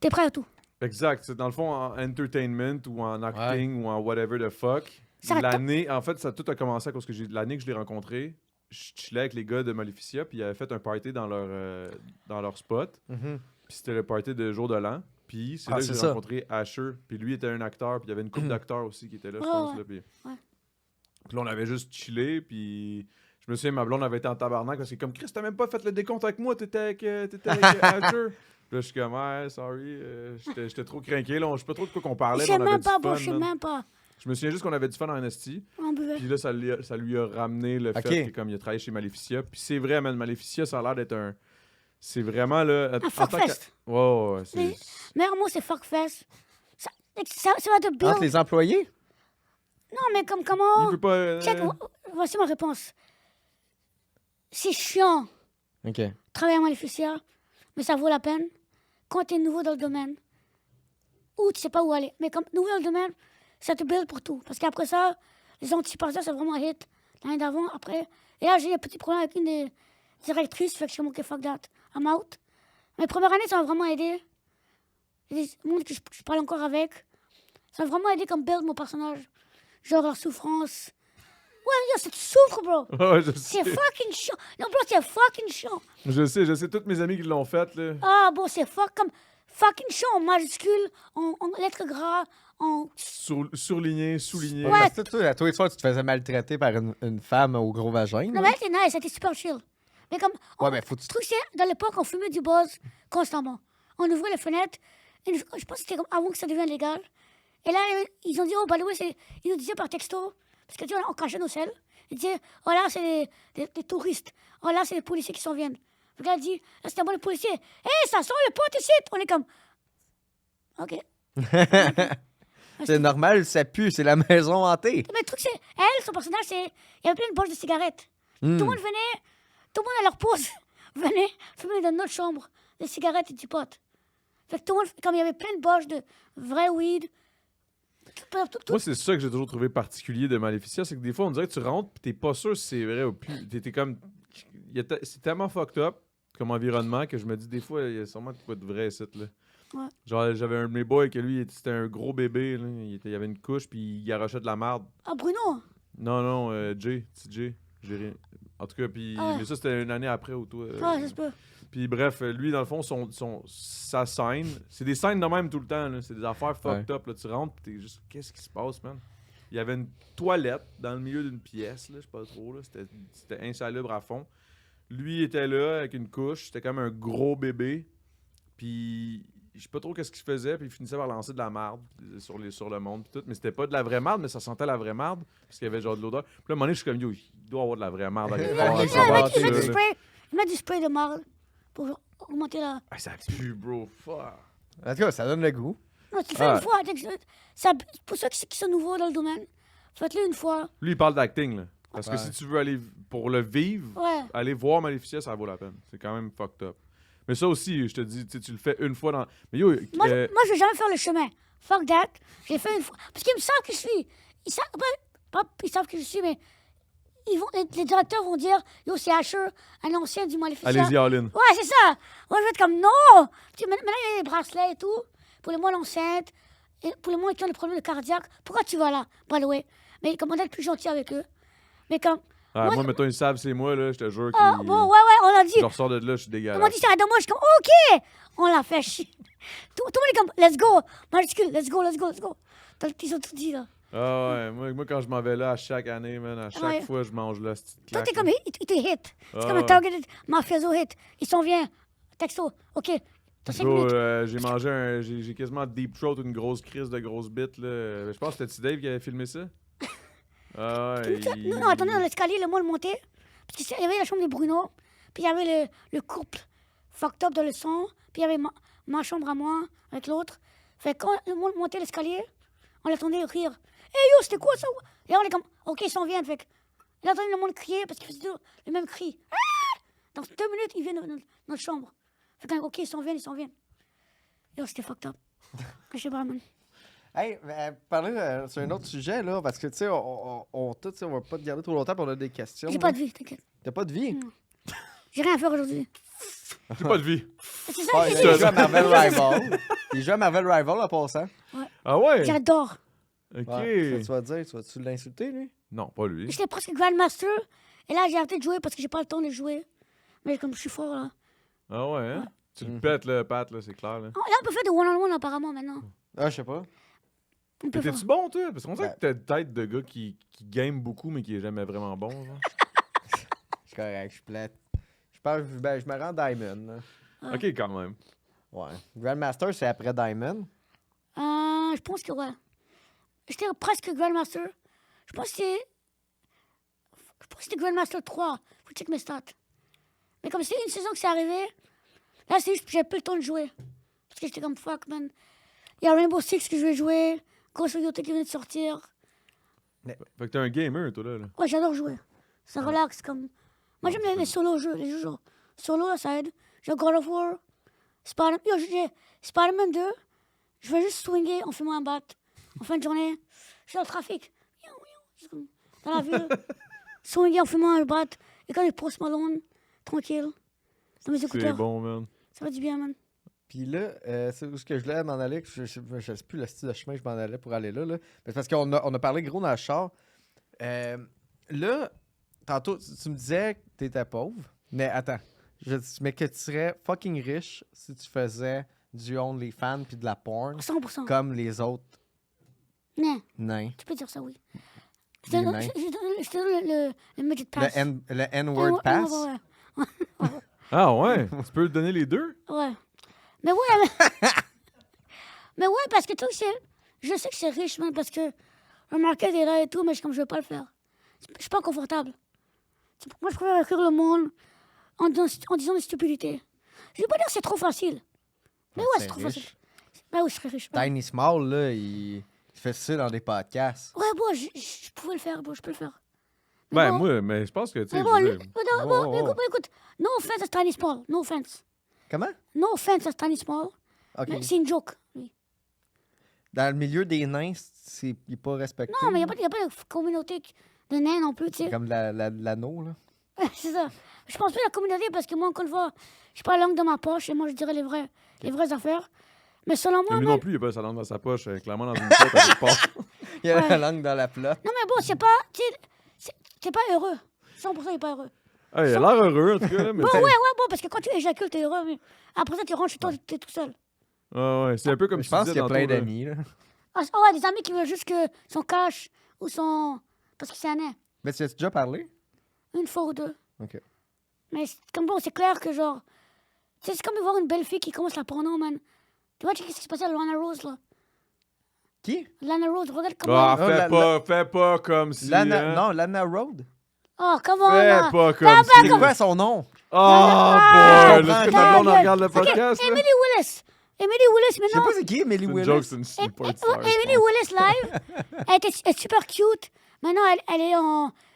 t'es prêt à tout. Exact. C'est dans le fond en entertainment ou en acting ou en whatever the fuck. Ça L'année, en fait, ça tout a commencé à cause que l'année que je l'ai rencontré, je chillais avec les gars de Maleficia, puis ils avaient fait un party dans leur spot. Mhm. Puis c'était le party de jour de l'an. Puis c'est là que c'est j'ai ça. rencontré Asher. Puis lui était un acteur. Puis il y avait une couple d'acteurs aussi qui étaient là, je Ouais, pense. ouais. Là, puis... Ouais. Puis là, on avait juste chillé. Puis je me souviens, ma blonde avait été en tabarnak parce que comme Chris, t'as même pas fait le décompte avec moi. T'étais avec Asher. Puis là, je suis comme, ouais, sorry. J'étais trop craqué. Là, je sais pas trop de quoi qu'on parlait. Je mais sais on avait même du pas, fun, bro, je sais man. même pas. Je me souviens juste qu'on avait du fun en esti. On buvait. Puis là, ça lui a ramené le Ok. fait que comme il a travaillé chez Maleficia. Puis c'est vrai, man, Maleficia, ça a l'air d'être un... C'est vraiment, là... Un fuckfest. Ouais, Mais- c'est... Meilleur mot, c'est fuckfest. Ça va te build. Entre les employés? Non, mais comme comment. Il peut pas... Check, voici ma réponse. C'est chiant, Ok. travailler à Maleficia, mais ça vaut la peine quand tu es nouveau dans le domaine ou tu sais pas où aller. Mais comme nouveau dans le domaine, ça te build pour tout. Parce qu'après ça, les anticipations, c'est vraiment un hit. L'année d'avant, après. Et là, j'ai eu un petit problème avec une des directrices, fait que je suis comme, OK, fuck that, I'm out. Mais première année, ça m'a vraiment aidé. Il y a des monde que je parle encore avec. Ça m'a vraiment aidé comme build mon personnage. Genre leur souffrance. Ouais, yo, c'est tu souffres, bro. Ouais, je C'est sais. fucking chiant. Non, bro, c'est fucking chiant. Je sais. Toutes mes amis qui l'ont fait, là. Ah, bon, c'est fucking chiant en majuscule, en lettres gras, en. Surligné, souligné. Ouais. Parce que toi, les fois, tu te faisais maltraiter par une femme au gros vagin. Non, là. mais elle était nice, elle était super chill. Mais comme. Ouais, mais faut que Le truc, c'est, dans l'époque, on fumait du buzz constamment. On ouvrait les fenêtres. Et je pense que c'était comme avant que ça devienne légal. Et là, ils ont dit, oh, by the way, ils nous disaient par texto, parce que tu vois, on cachait nos selles. Ils disaient, oh là, c'est des touristes. Oh là, c'est les policiers qui s'en viennent. Le gars dit, là, c'était moi le policier. Hé, ça sent le pote ici. On est comme. OK. C'est normal, ça pue, c'est la maison hantée. Mais le truc, c'est, elle, son personnage, c'est. Il y avait plein de poches de cigarettes. Tout le monde venait, tout le monde à leur pause, venait fumer dans notre chambre des cigarettes et du pot. Fait que tout le monde, comme il y avait plein de poches de vrai weed, Moi, c'est ça que j'ai toujours trouvé particulier de Maleficia, c'est que des fois, on dirait que tu rentres pis t'es pas sûr si c'est vrai ou plus. T'es comme... C'est tellement fucked up comme environnement que je me dis des fois, il y a sûrement de quoi de vrai ici, là. Ouais. Genre, j'avais un de mes boys que lui, c'était un gros bébé, là. Il y avait une couche pis il garochait de la merde. Ah, Bruno! Non, Jay, petit Jay. J'ai rien. En tout cas, puis... Ah ouais. Mais ça, c'était une année après ou toi. Ouais, ça se peut. Puis bref, lui, dans le fond, sa scène, c'est des scènes de même tout le temps, là. C'est des affaires fucked up, là. Tu rentres pis t'es juste, qu'est-ce qui se passe, man? Il y avait une toilette dans le milieu d'une pièce, là, je sais pas trop, là. C'était insalubre à fond. Lui était là avec une couche, c'était comme un gros bébé. Puis je sais pas trop qu'est-ce qu'il faisait, puis il finissait par lancer de la marde sur le monde pis tout, mais c'était pas de la vraie marde, mais ça sentait la vraie marde parce qu'il y avait genre de l'odeur. Puis là, à un moment donné, je suis comme yo, il doit avoir de la vraie marde à quelque part, Il ça va, met ça, Il là. met du spray de marde pour genre, augmenter la... Ah, ça pue, bro, fuck. En tout cas, ça donne le goût. Non, tu le fais Ah. une fois. Ça, pour ceux qui sont nouveaux dans le domaine, faites-le une fois. Lui, il parle d'acting, là. Parce que Ouais. si tu veux aller pour le vivre, Ouais. aller voir Maleficia, ça vaut la peine. C'est quand même fucked up. Mais ça aussi, je te dis, tu le fais une fois dans... Mais yo, Moi, je vais jamais faire le chemin. Fuck that. J'ai fait une fois. Parce qu'ils me savent que je suis. Ils savent, pas ils savent que je suis, mais les directeurs vont dire yo, c'est Asher, un ancien du Maleficia. allez-y, all-in. Ouais, c'est ça. Moi, je vais être comme non. Tu sais, maintenant, il y a des bracelets et tout. Pour les moines enceintes, et pour les moines qui ont des problèmes de cardiaque. Pourquoi tu vas là, by the way? Mais comme on est plus gentil avec eux. Mais comme. Ah, Moi, moi, mettons, ils savent, c'est moi, là, je te jure. Ah, qu'ils- bon, ouais, on a dit. Je ressors de là, je suis On m'a dégueulasse. dit ça à moi, je suis comme OK. On l'a fait chier. Tout le monde est comme let's go. Majuscule, let's go. Ils ont tout dit là. Ah ouais, moi, quand je m'en vais là, à chaque année, man, à chaque Ouais. fois, je mange là, cette Toi, claque. t'es comme il te hit. C'est Ah comme un ouais. targeted mafioso hit. Il s'en vient. Texto. OK. T'as 5 Bro, minutes. j'ai mangé j'ai quasiment deep throat, une grosse crise de grosse bite, là. Je pense que c'était Dave qui avait filmé ça. Ah ouais, Non, attendez, dans l'escalier, le monde montait. Parce qu'il y avait la chambre de Bruno. Puis il y avait le couple fucked up dans le son. Puis il y avait ma chambre à moi avec l'autre. Fait que quand le monde montait l'escalier, on l'entendait rire. Hey yo, c'était quoi ça? Et là, on est comme, OK, ils s'en viennent. Fait que, il entendait le monde crier parce qu'il faisait toujours le même cri. Ah! Dans 2 minutes, ils viennent dans notre chambre. Fait que, OK, ils s'en viennent. Yo, c'était fucked up. Je sais pas, man. Hey, parler sur un autre sujet, là, parce que, tu sais, on va pas te garder trop longtemps, puis on a des questions. J'ai pas là. de vie, t'inquiète. T'as pas de vie? Non. J'ai rien à faire aujourd'hui. J'ai pas de vie. C'est ça, Ouais, j'ai il dit. joue à Marvel Rival. Il joue à Marvel Rival en passant. Ah ouais? J'adore. Ok. Ouais, ça, tu vas dire, tu vas-tu l'insulter, lui? Non, pas lui. J'étais presque Grandmaster. Et là, j'ai arrêté de jouer parce que j'ai pas le temps de jouer. Mais comme je suis fort, là. Ah ouais, hein? Ouais. Tu le pètes, là, Pat, là, c'est clair, là. Oh, là, on peut faire des one-on-one apparemment maintenant. Ah, je sais pas. On peut Mais faire. t'es-tu bon, toi? Parce qu'on dirait Ouais. que t'as une tête de gars qui game beaucoup, mais qui est jamais vraiment bon, genre. Je suis correct, je suis plate. Je pense, je me rends Diamond, là. Ouais. Ok, quand même. Ouais. Grandmaster, c'est après Diamond. Je pense que ouais. J'étais presque Grandmaster. Je pense que c'était Grandmaster 3. Faut check mes stats. Mais comme c'est une saison que c'est arrivé, là, c'est juste que j'avais plus le temps de jouer. Parce que j'étais comme fuck, man. Il y a Rainbow Six que je vais jouer. Ghost of Yotei qui vient de sortir. Fait que t'es un gamer, toi, là. Ouais, j'adore jouer. Ça relaxe comme. Moi, j'aime les solos jeux, les jeux genre. Solo, là, ça aide. J'ai God of War. J'ai Spider-Man 2. Je vais juste swinger en fumant un bat. En fin de journée, je suis dans le trafic. Juste comme dans la ville. Swinger en fumant un bat. Et quand il Post Malone, tranquille. Dans mes C'est écouteurs. bon, man. Ça va du bien, man. Puis là, c'est où ce que je voulais m'en aller. Je sais plus le style de chemin que je m'en allais pour aller là. Mais c'est parce qu'on a parlé gros dans le char. Là, tantôt, tu me disais que t'étais pauvre. Mais attends. Mais que tu serais fucking riche si tu faisais du OnlyFans puis de la porn 100%. comme les autres Non, nains. tu peux dire ça, oui. Je Les te nains. donne le midget pass. Le N-word pass. Ouais. Ah ouais? Tu peux donner les deux? Ouais. Mais ouais, mais ouais, parce que toi, je sais que c'est riche, man, parce que le market est là et tout, mais je veux pas le faire. Je suis pas confortable. Moi, je préfère écrire le monde en disant des stupidités. Je vais pas dire que c'est trop facile. Mais ouais, c'est trop facile. Ben oui, je serais riche. Tiny Small, là, il fait ça dans des podcasts. Ouais, bon, je pouvais le faire, bon, je peux le faire. Ben, bon, moi, mais je pense que, tu sais, Mais bon, je veux dire- écoute, no offense à Tiny Small, no offense. Comment? No offense à Tiny Small, OK. mais c'est une joke, lui. Dans le milieu des nains, il n'est pas respecté. Non, mais il n'y a pas de communauté de nains non plus, tu C'est sais. comme l'anneau, là. C'est ça. Je pense pas à la communauté parce que moi, encore une fois, je pas la langue dans ma poche et moi, je dirais les vraies affaires. Mais selon moi, Lui man, non plus, il a pas sa langue dans sa poche, clairement dans une tête à quelque part. Il y a Ouais. la langue dans la plotte. non, mais bon, c'est pas, tu sais, c'est pas heureux. 100% il est pas heureux. Hey, il a l'air heureux, en tout cas. Là, mais Bon, c'est- ouais, bon, parce que quand tu éjacules, t'es heureux, mais après ça, tu rentres chez toi, t'es tout seul. Ouais, c'est un peu comme Je tu pense qu'il disais y a plein tantôt, là. d'amis, là. Ah, ouais, des amis qui veulent juste que son cash ou son. Parce que c'est un nain. Mais tu as déjà parlé? Une fois ou deux. OK. Mais comme bon, c'est clair que genre. Tu sais, c'est comme de voir une belle fille qui commence la porno, man. Tu vois, qu'est-ce qui se passait à Lana Rose, là? Qui? Lana Rose, regarde comment. Ah, Oh, fais pas comme si. Lana... hein. Non, Lana Road. Oh, comment, Fais là? pas comme si. C'est quoi son nom? Oh, Ah, boy! Est-ce que ta ta blonde gueule. regarde le Ok, podcast, là? Emily Willis. Emily Willis, Je sais maintenant. pas c'est qui, Emily C'est une Willis. joke, c'est une super star. Emily Willis live. Elle est super cute. Maintenant,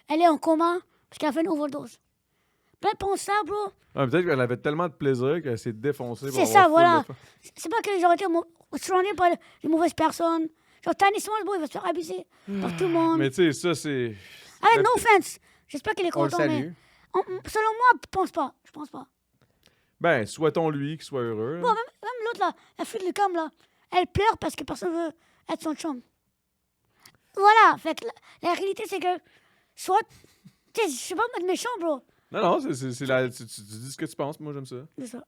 elle est en coma parce qu'elle a fait une overdose. Plein de pensables, bro. Ah, peut-être qu'elle avait tellement de plaisir qu'elle s'est défoncée. pour C'est avoir ça, full voilà. de fun. C'est pas que les gens étaient surroundés par les mauvaises personnes. Genre, Tiny Smalls, bro, il va se faire abuser par tout le monde. Mais tu sais, ça, c'est. Ah, no offense. J'espère qu'il est On le content, mais salue. selon moi, je pense pas. Je pense pas. Ben, souhaitons-lui qu'il soit heureux. Bon, même l'autre, là, la fille de Lucam, là, elle pleure parce que personne veut être son chum. Voilà. Fait que la réalité, c'est que soit. Tu sais, je sais pas mettre méchant, bro. Non, c'est la. Tu dis ce que tu penses, moi, j'aime ça. C'est ça.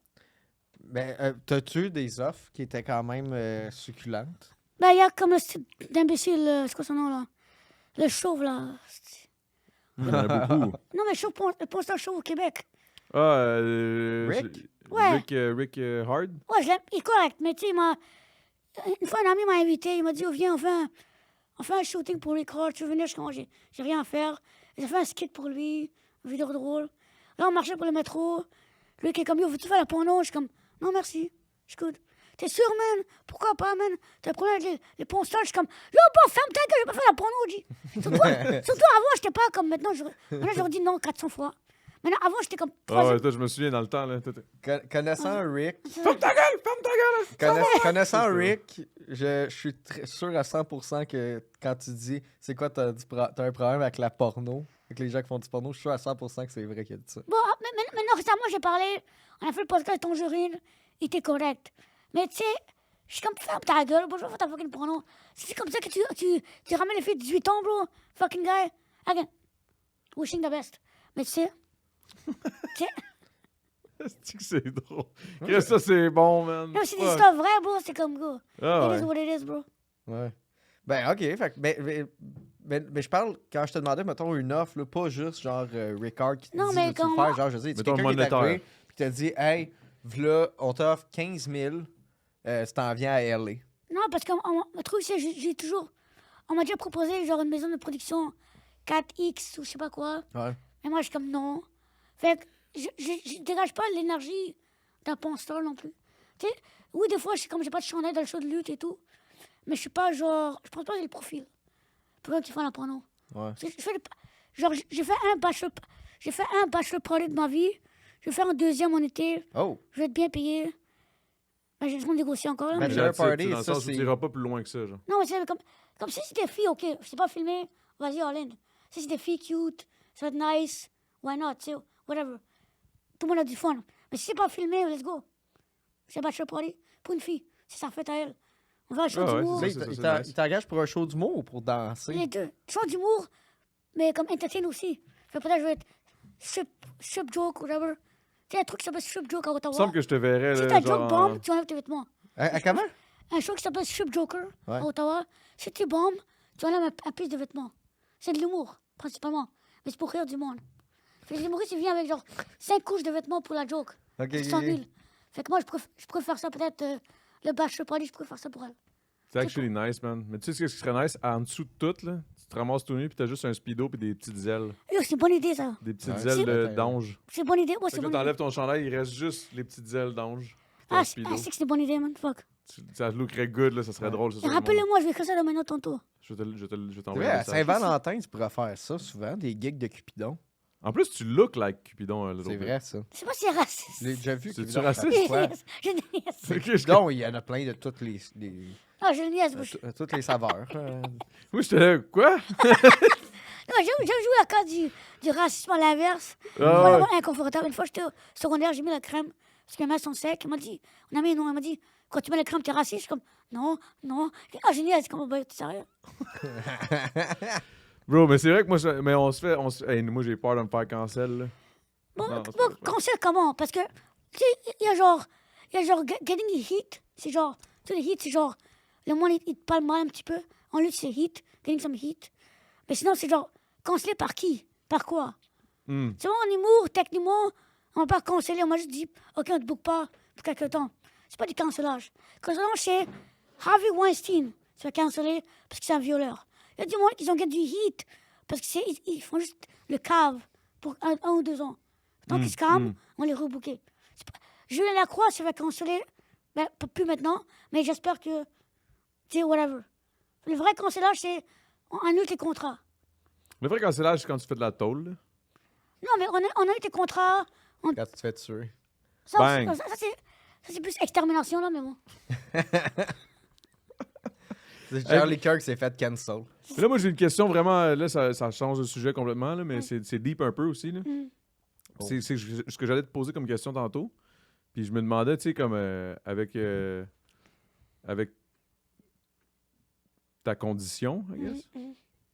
Ben, t'as-tu eu des offres qui étaient quand même succulentes? Ben, il y a comme le style d'imbécile, c'est quoi son nom, là? Le chauve, là. Il y en a beaucoup. Non, mais chauve, le posteur chauve au Québec. Ah, Rick? Ouais. Rick Hard. Ouais, je l'aime, il est correct, mais tu sais, une fois, un ami m'a invité, il m'a dit, oh, viens, on fait un shooting pour Rick Hard, tu veux venir, j'ai rien à faire. J'ai fait un skit pour lui, une vidéo drôle. Là, on marchait pour le métro. Lui qui est comme, yo, veux-tu faire la porno? Je suis comme, non, merci, je suis good. T'es sûr, man? Pourquoi pas, man? T'as un problème avec les ponsteurs? Je suis comme, yo, bon, ferme ta gueule, je vais pas faire la porno, G. Surtout avant, j'étais pas comme maintenant, maintenant, j'aurais dit non 400 fois. Maintenant, avant, j'étais comme, Ah ouais, toi, je me souviens dans le temps, là. Connaissant Rick, Ferme ta gueule! connaissant C'est ça. Rick, je suis sûr à 100% que quand tu dis c'est quoi, t'as un problème avec la porno, avec les gens qui font du porno, je suis sûr à 100% que c'est vrai qu'il a dit ça. bon, maintenant, récemment, j'ai parlé, on a fait le podcast de Tangerine, il était correct. Mais tu sais, je suis comme, ferme ta gueule, bro, je vais faire ta fucking porno. C'est comme ça que tu ramènes les filles de 18 ans, bro, fucking guy. Again, wishing the best. Mais tu sais, C'est que c'est drôle. Chris, ça, c'est bon, man. même si c'est des Fuck. histoires vraies, bro, c'est comme, go. Ah It is ouais. what it is, bro. Ouais. Ben, ok. Fait, que- mais je parle, quand je te demandais, mettons, une offre, là, pas juste genre Ricard qui te Non, dit mais veux-tu le quand faire, moi- genre, je sais, tu Mettons quelqu'un qui est monétaire. arrivé, puis t'a dit, hey, v'là, on t'offre 15 000 si t'en viens à LA. Non, parce que le truc, c'est j'ai toujours. On m'a déjà proposé genre une maison de production 4X ou je sais pas quoi. Ouais. Mais moi, je suis comme non. Fait que je dégage pas l'énergie d'un penseur non plus. Tu sais, oui, des fois, je suis comme j'ai pas de chandail dans le show de lutte et tout. Mais je suis pas genre. Je pense pas que j'ai le profil. Pour eux qui font la porno. Ouais. Je fais genre, j'ai fait un bachelor party de ma vie. Je vais faire un deuxième en été. Oh, Je vais être bien payé. Ben, j'ai besoin de négocier encore. Là, Ben, mais- Bachelor That's it, party, dans le ça, sens où c'est- tu iras pas plus loin que ça, genre. Non, mais c'est comme si c'était filles, ok, je sais pas filmer, vas-y, all in. Si c'est des filles cute, ça va être nice, why not, tu sais, whatever. Tout le monde a du fun. Mais si c'est pas filmé, let's go. C'est bachelor party pour une fille, c'est sa fête à elle. On va un show Ah ouais, d'humour, c'est Tu sais, ça, il c'est nice. il t'engage pour un show d'humour ou pour danser? les deux. Show d'humour, mais comme entertain aussi. Fait peut-être je vais être strip joke, whatever. Tu sais, un truc qui s'appelle strip joke à Il me Ottawa. semble que je te verrais, Si là, t'as genre... joke bomb, tu enlèves tes vêtements. Comment? Un show qui s'appelle Strip Joker Ouais. à Ottawa. Si tu bombes, tu enlèves un piece de vêtements. C'est de l'humour, principalement. Mais c'est pour rire du monde. Fait que l'humoriste, il vient avec genre 5 couches de vêtements pour la joke. Ok, C'est 100 000. Fait que moi, je préfère ça peut-être, le bachelor party, je préfère ça pour elle. C'est actually nice, man. Mais tu sais ce qui serait nice? En dessous de tout, là, tu te ramasses tout nu pis t'as juste un speedo pis des petites ailes. Yo, c'est une bonne idée, ça. Des petites Ouais, ailes c'est- d'ange. C'est une bonne idée. Ouais, Fait c'est que une là, bonne idée. t'enlèves ton chandail, il reste juste les petites ailes d'ange. Pis ton Ah, speedo. c'est que c'est une bonne idée, man. Fuck. Ça lookerait good, là, ça serait drôle, c'est Et sûr. rappelez-moi, je vais écrire ça dans mes notes tantôt. Je vais C'est t'envoyer vrai, un à message. Saint-Valentin, tu pourrais faire ça souvent, des gigs de Cupidon. En plus, tu look like Cupidon, un little C'est bit. vrai, ça. Je sais pas si c'est raciste. Je l'ai déjà vu. C'est-tu Cupidon, raciste? ça fait quoi? Je dénise. Ok, je Cupidon, il y en a plein de toutes les... Non, je le niaise. Moi, Toutes les saveurs. Oui, j'étais là, quoi? Non, j'ai joué à cause du racisme à l'inverse. Ah, ouais. Vraiment inconfortable. Une fois, j'étais au secondaire, j'ai mis la crème parce que mes mains sont secs. Il m'a dit, on a mis non. Il m'a dit, quand tu mets la crème, t'es raciste. Je suis comme, non, non. Ah, je niaise. Comment, bah, t'es sérieux? Bro, mais c'est vrai que moi, mais hey, moi, j'ai peur de me faire cancel, là. Bon, Non, c'est bon, pas- conseil comment? Parce que, tu sais, il y a genre, getting heat. C'est genre, tu sais, le heat, c'est genre, le monde, il te parle mal un petit peu. En lutte, c'est heat, getting some heat. Mais sinon, c'est genre, conseiller par qui? Par quoi? Hmm. C'est bon, en humour, techniquement, on va pas canceller. On m'a juste dit, OK, on te boucle pas pour quelque temps. C'est pas du cancellage. Cancellage, c'est Harvey Weinstein. Tu vas canceller parce que c'est un violeur. Il y a du monde qui ont gagné du heat parce qu'ils font juste le cave pour un ou 2 ans. Tant qu'ils se calment, on les rebouquait. Julien Lacroix se fait canceller, ben, plus maintenant, mais j'espère que, tu sais, whatever. Le vrai cancellage, c'est on annule tes contrats. Le vrai cancellage, c'est quand tu fais de la tôle, là. Non, mais on a eu tes contrats. Quand tu te fais tuer. Ça, Bang. ça, c'est plus extermination, là, mais bon. C'est Charlie Kirk qui s'est fait cancel. Mais là, moi, j'ai une question vraiment. Là, ça change de sujet complètement, là, mais c'est deep un peu aussi, là. Mm. C'est ce que j'allais te poser comme question tantôt. Puis je me demandais, tu sais, comme avec ta condition, I guess.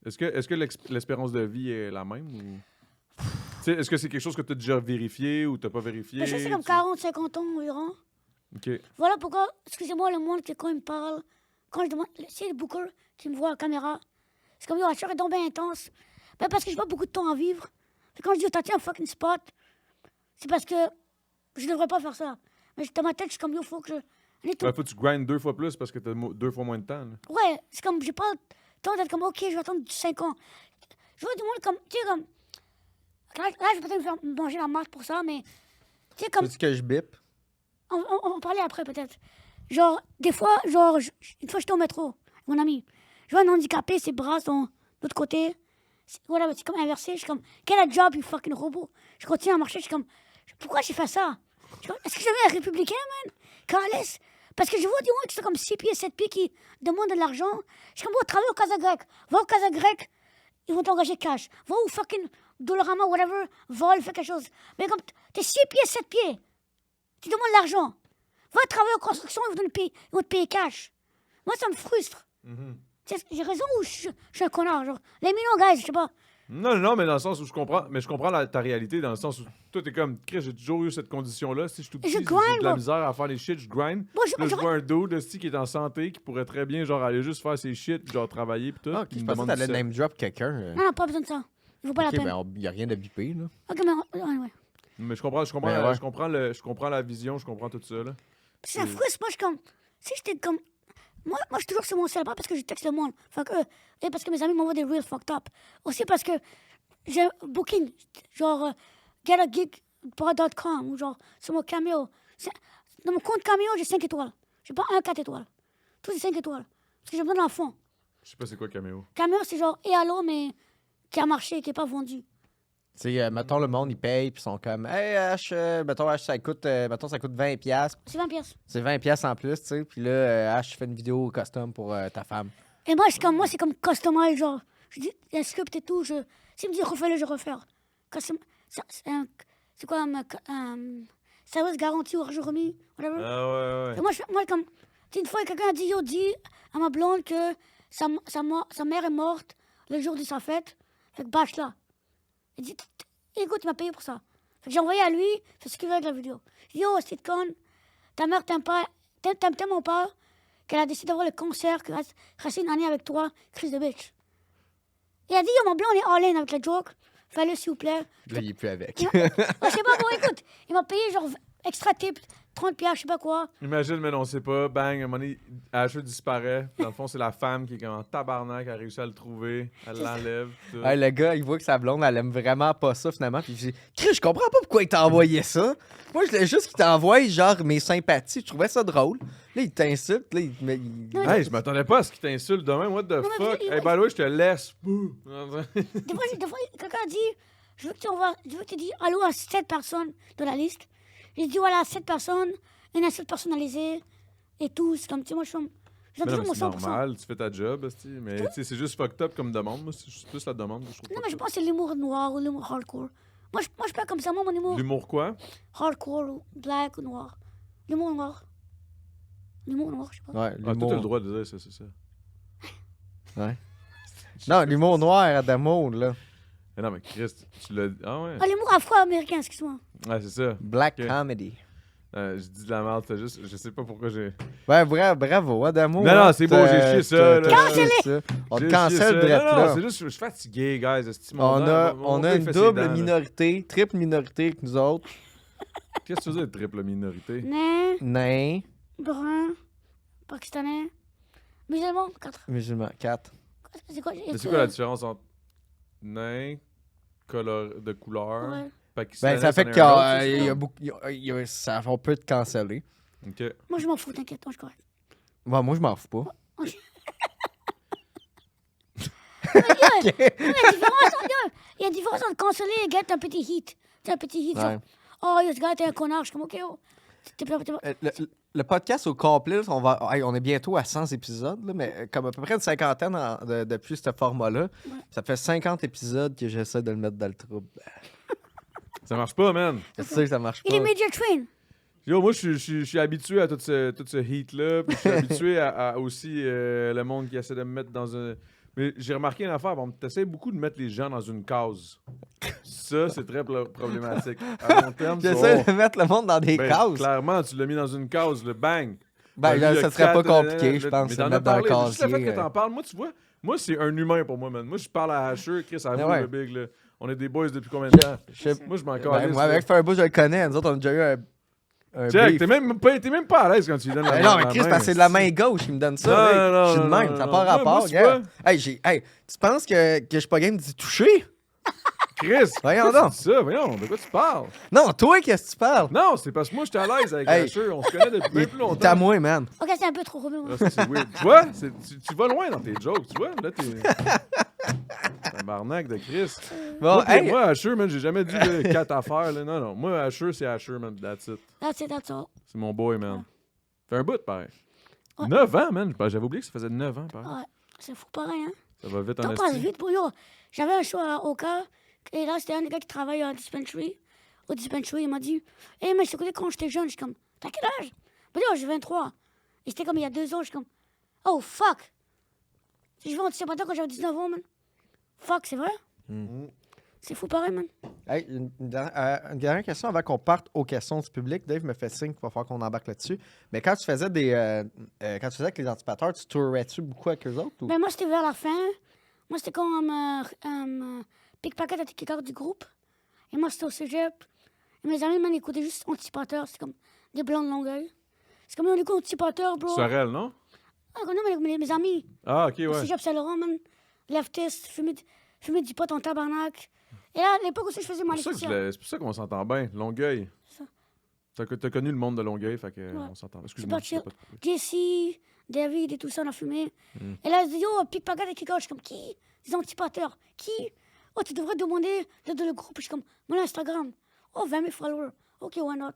Est-ce que l'espérance de vie est la même ou. Tu sais, est-ce que c'est quelque chose que tu as déjà vérifié ou tu n'as pas vérifié? Mais je sais comme 40-50 ans environ. OK. Voilà pourquoi, excusez-moi le monde, que quand il me parle, quand je demande, c'est le booker qui me voit à la caméra, c'est comme, yo, la chose est donc bien intense. Ben, parce que j'ai pas beaucoup de temps à vivre. Fait que quand je dis, oh, t'as un fucking spot, c'est parce que je devrais pas faire ça. Mais dans ma tête, je suis comme, yo, faut que je. Il faut que tu grindes 2 fois plus parce que tu as 2 fois moins de temps. Là. Ouais, c'est comme, j'ai pas le temps d'être comme, ok, je vais attendre 5 ans. Je vois du monde comme, tu sais, comme. Là, je vais peut-être me faire manger la marque pour ça, mais. Tu sais, comme. Veux-tu que je bip? On va en parler après, peut-être. Genre, des fois, genre, une fois, j'étais au métro, mon ami. Je vois un handicapé, ses bras sont de l'autre côté. Voilà, c'est comme inversé. Je suis comme, quel job, you fucking robot. Je continue à marcher, je suis comme, pourquoi j'ai fait ça? Est-ce que j'avais un républicain, man? Calisse. Parce que je vois du monde qui sont comme 6 pieds, 7 pieds qui demandent de l'argent. Je suis comme, va travailler au Casa Grec. Va au Casa Grec, ils vont t'engager cash. Va au fucking Dollarama, whatever, vole, fais quelque chose. Mais comme, t'es 6 pieds, 7 pieds. Tu demandes de l'argent. Va travailler en construction, ils vont te payer cash. Moi, ça me frustre. J'ai raison ou je suis un connard? Genre, les millions, guys, je sais pas. Non, mais dans le sens où je comprends. Mais je comprends ta réalité dans le sens où toi, t'es comme, Chris, j'ai toujours eu cette condition-là. Si je suis tout petit, j'ai grind, de la bro. misère à faire les shit, je grind. Moi, Là, je vois un dude qui est en santé, qui pourrait très bien, genre, aller juste faire ses shit, puis genre, travailler, puis tout. Ah, ok, puis je il me pensais que demande t'allais du name drop quelqu'un. Non, pas besoin de ça. Il vaut pas Ok, la peine. ben, y a rien de bipé, là. Ok, mais ouais. Mais je Ben ouais. je comprends la vision, je comprends tout ça, là. Puis ça frustre, moi, je suis comme. Si j'étais comme. Moi, je suis toujours sur mon cell, pas parce que je texte le monde. Fait que, et parce que mes amis m'envoient des reels fucked up. Aussi parce que j'ai un booking, genre, getagig.com, ou genre, sur mon Cameo. Dans mon compte Cameo, j'ai 5 étoiles. J'ai pas 4 étoiles. Tout c'est 5 étoiles. Parce que j'ai besoin d'un fond. Je sais pas c'est quoi Cameo. Cameo, c'est genre, et allô, mais qui a marché, qui est pas vendu. Tu sais, mettons, le monde, ils payent, puis ils sont comme, hey, H, mettons, H, ça coûte 20$. C'est 20 pièces. C'est 20$ en plus, tu sais. Puis là, H, fais une vidéo custom pour ta femme. Et moi, c'est comme customize, genre, je dis, il y a un script et tout, s'il me dit refais-le, je refais. C'est quoi, service garanti ou argent remis, whatever. Ah ouais. Et moi, comme, tu sais, une fois, quelqu'un a dit, yo, dis à ma blonde que sa mère est morte le jour de sa fête, fait que bâche là. Il dit, écoute, il m'a payé pour ça. Fait que j'ai envoyé à lui, c'est ce qu'il veut avec la vidéo. Yo, c'est con, ta mère t'aime tellement pas qu'elle a décidé d'avoir le cancer, rester une année avec toi, crise de bitch. Il a dit, yo, mon blond, on est all-in avec la joke, fais-le s'il vous plaît. Là, il est plus avec. Je sais pas, bon, écoute, il m'a payé genre extra tip, 30 piastres, je sais pas quoi. Imagine, mais on sait pas, bang, à un moment donné, Asher disparaît. Dans le fond, c'est la femme qui est comme en tabarnak, elle a réussi à le trouver, elle l'enlève. tout. Hey, le gars, il voit que sa blonde, elle aime vraiment pas ça, finalement. Puis il dit, Chris, je comprends pas pourquoi il t'a envoyé ça. Moi, je voulais juste qu'il t'envoie, genre, mes sympathies. Je trouvais ça drôle. Là, il t'insulte. Là, Hey, je m'attendais pas à ce qu'il t'insulte demain, what the Non, mais fuck? il- Hey, by the way, je te laisse. Bouh. Des fois quelqu'un dit, je veux que tu dis allô à 7 personnes de la liste. J'ai dit voilà, 7 personnes, une insulte personnalisée et tout. C'est comme, tu sais, moi, je suis comme, Je Mais donne non, mais toujours c'est mon 100%. normal, tu fais ta job, esti. Mais tu sais, c'est juste fucked up comme demande. Moi, c'est plus la demande que je trouve Non, mais fucked je up. pense que c'est l'humour noir ou l'humour hardcore. Moi, je suis pas comme ça. Moi, mon humour L'humour quoi? hardcore ou black ou noir. L'humour noir. L'humour noir, je sais pas. Ouais, Ah, toi, t'as l'humour. le droit de dire ça, c'est ça. Ouais. Non, l'humour noir à Damour, là. Mais non, mais Chris, tu l'as. Ah ouais? Ah, l'humour afro-américain, excuse-moi. Ouais, c'est ça. Black Ok. comedy. Je dis de la merde, c'est juste. Je sais pas pourquoi j'ai. Ouais, bravo, Adamo. Non, non, c'est beau, j'ai chié ça, là. On te J'ai cancelle chié ça. direct Non, non, là. c'est juste, je suis fatigué, guys. esti, mon On dent- a, mon on gars, a il une fait ses double dents, là. minorité, triple minorité avec nous autres. Qu'est-ce que tu veux dire, triple minorité? Nain, Nain, brun, pakistanais, musulman, 4. musulman, 4. C'est quoi? Mais c'est quoi la différence entre nain, de couleur, Ouais. pakistanais? Ben, ça fait c'en est qu'il un y autre, a, c'est il y a ça? beaucoup. Ça, on peut te canceller. Ok. Moi, je m'en fous, t'inquiète, moi, je suis correct. Ouais, moi, je m'en fous pas. Il y a une différence entre canceller et get un petit hit. C'est un petit hit, Ouais. genre, oh, yo, ce gars, t'es un connard. Je suis comme, ok, oh. T'es pas. Le podcast au complet, là, on est bientôt à 100 épisodes, là, mais comme à peu près une cinquantaine depuis ce format-là. Ouais. Ça fait 50 épisodes que j'essaie de le mettre dans le trouble. Ça marche pas, man. Je sais que ça marche Il est pas. Major Train. Yo, moi, je suis habitué à tout ce heat-là. Puis je suis habitué à aussi le monde qui essaie de me mettre dans un. Mais j'ai remarqué une affaire. Bon, t'essaies beaucoup de mettre les gens dans une case. Ça, c'est très problématique. À long terme, J'essaie ça, de mettre le monde dans des ben, cases. Clairement, tu l'as mis dans une case, le bang. Ben, Lui, là, il y a ça serait pas 4, compliqué, je pense, Mais de le t'en as mettre dans le parlé. Juste le fait casier. que t'en parles, moi, tu vois, moi, c'est un humain pour moi, man. Moi, je parle à Asher, Chris, à Mais vous, ouais. le big, là. On est des boys depuis combien de temps? Moi, je m'en Ben, calisse. moi, là. avec Fireball, je le connais. Nous autres, on a déjà eu un Check, beef. t'es même pas à l'aise quand tu lui donnes la Ben main. non, mais Chris, parce que c'est de la main gauche qui me donne ça. là. Je suis de même, ça n'a pas rapport. Moi, tu gars. vois, Hey, tu penses que je suis pas game d'y toucher? Chris, Voyons pourquoi donc. tu dis ça? Voyons, de quoi tu parles? Non, toi, qu'est-ce que tu parles? Non, c'est parce que moi, j'étais à l'aise avec Hey. Asher. On se connaît depuis bien plus T'es à longtemps. moi, man. Ok, c'est un peu trop rebelle. Ah, c'est weird. Tu vois? Tu vas loin dans tes jokes, tu vois? Là, t'es... Tabarnak de Chris. Bon, Moi, hey, moi, Asher, man, j'ai jamais dit 4 affaires. Là. Non, non. Moi, Asher, c'est Asher, man. That's it. That's all. C'est mon boy, man. Fait un bout, pareil. Ouais. 9 ans, man. J'avais oublié que ça faisait 9 ans, pareil. Ouais, c'est fou pareil, hein. Ça va vite en T'en passes esti. vite, pour yo. J'avais un show à Oka, et là, c'était un des gars qui travaille à dispensary. Au dispensary, il m'a dit, hey, mais je t'écoutais quand j'étais jeune. Je suis comme, t'as quel âge? Il m'a dit, oh, j'ai 23. Et c'était comme il y a 2 ans, je suis comme, oh, fuck. Je vais anticiper quand j'avais 19 ans, man. Fuck, c'est vrai? C'est fou pareil, man. hey, une dernière question avant qu'on parte aux questions du public. Dave me fait signe qu'il va falloir qu'on embarque là-dessus. Mais quand tu faisais quand tu faisais avec les anticipateurs, tu tourais-tu beaucoup avec eux autres? Ou? Ben, moi, c'était vers la fin. Moi, c'était comme un pickpocket à quelque du groupe. Et moi, c'était au cégep. Et mes amis, man, écoutaient juste Anticipateur. C'était comme des blancs de Longueuil. C'est comme on écoute Anticipateur, bro. Sorel, non? Ah, non, mais mes amis. Ah, ok, Au ouais. cégep Saint-Laurent, man. Leftist, fumer du pot en tabarnak. Et là, à l'époque aussi, je faisais ma C'est pour ça que licence. c'est pour ça qu'on s'entend bien. Longueuil. Ça. T'as connu le monde de Longueuil, fait que Ouais. on s'entend. Excuse-moi. pas je t'ai chill. pas coupé. Jesse, David et tout ça, on a fumé. Mm. Et là, je dis, yo, pickpocket et quelque chose. Je suis comme, qui? Des Anticipateurs. Qui? Oh, tu devrais demander le groupe. Je suis comme, mon Instagram. Oh, 20 000 followers. Ok, why not?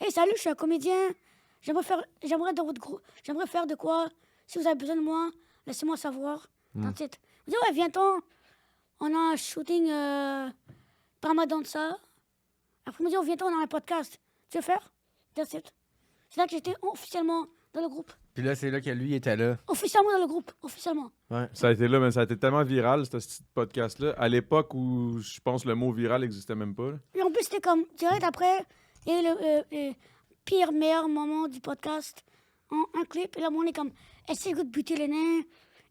Hey, salut, je suis un comédien. J'aimerais dans votre groupe. J'aimerais faire de quoi? Si vous avez besoin de moi, laissez-moi savoir. That's it. Je dis, ouais, viens-t'en. On a un shooting Ramadan de ça. Après, il me dit, oh, viens-t'en, on a un podcast. Tu veux faire? That's it. C'est là que j'étais officiellement dans le groupe. Puis là, c'est là que lui était là. Officiellement dans le groupe. Officiellement. Ouais. Ça a été là, mais ça a été tellement viral, ce petit podcast-là. À l'époque où je pense le mot viral n'existait même pas. Là. Et en plus, c'était comme, direct après, il y a eu le pire, meilleur moment du podcast. Un clip. Et là, on est comme, essaye de buter les nains.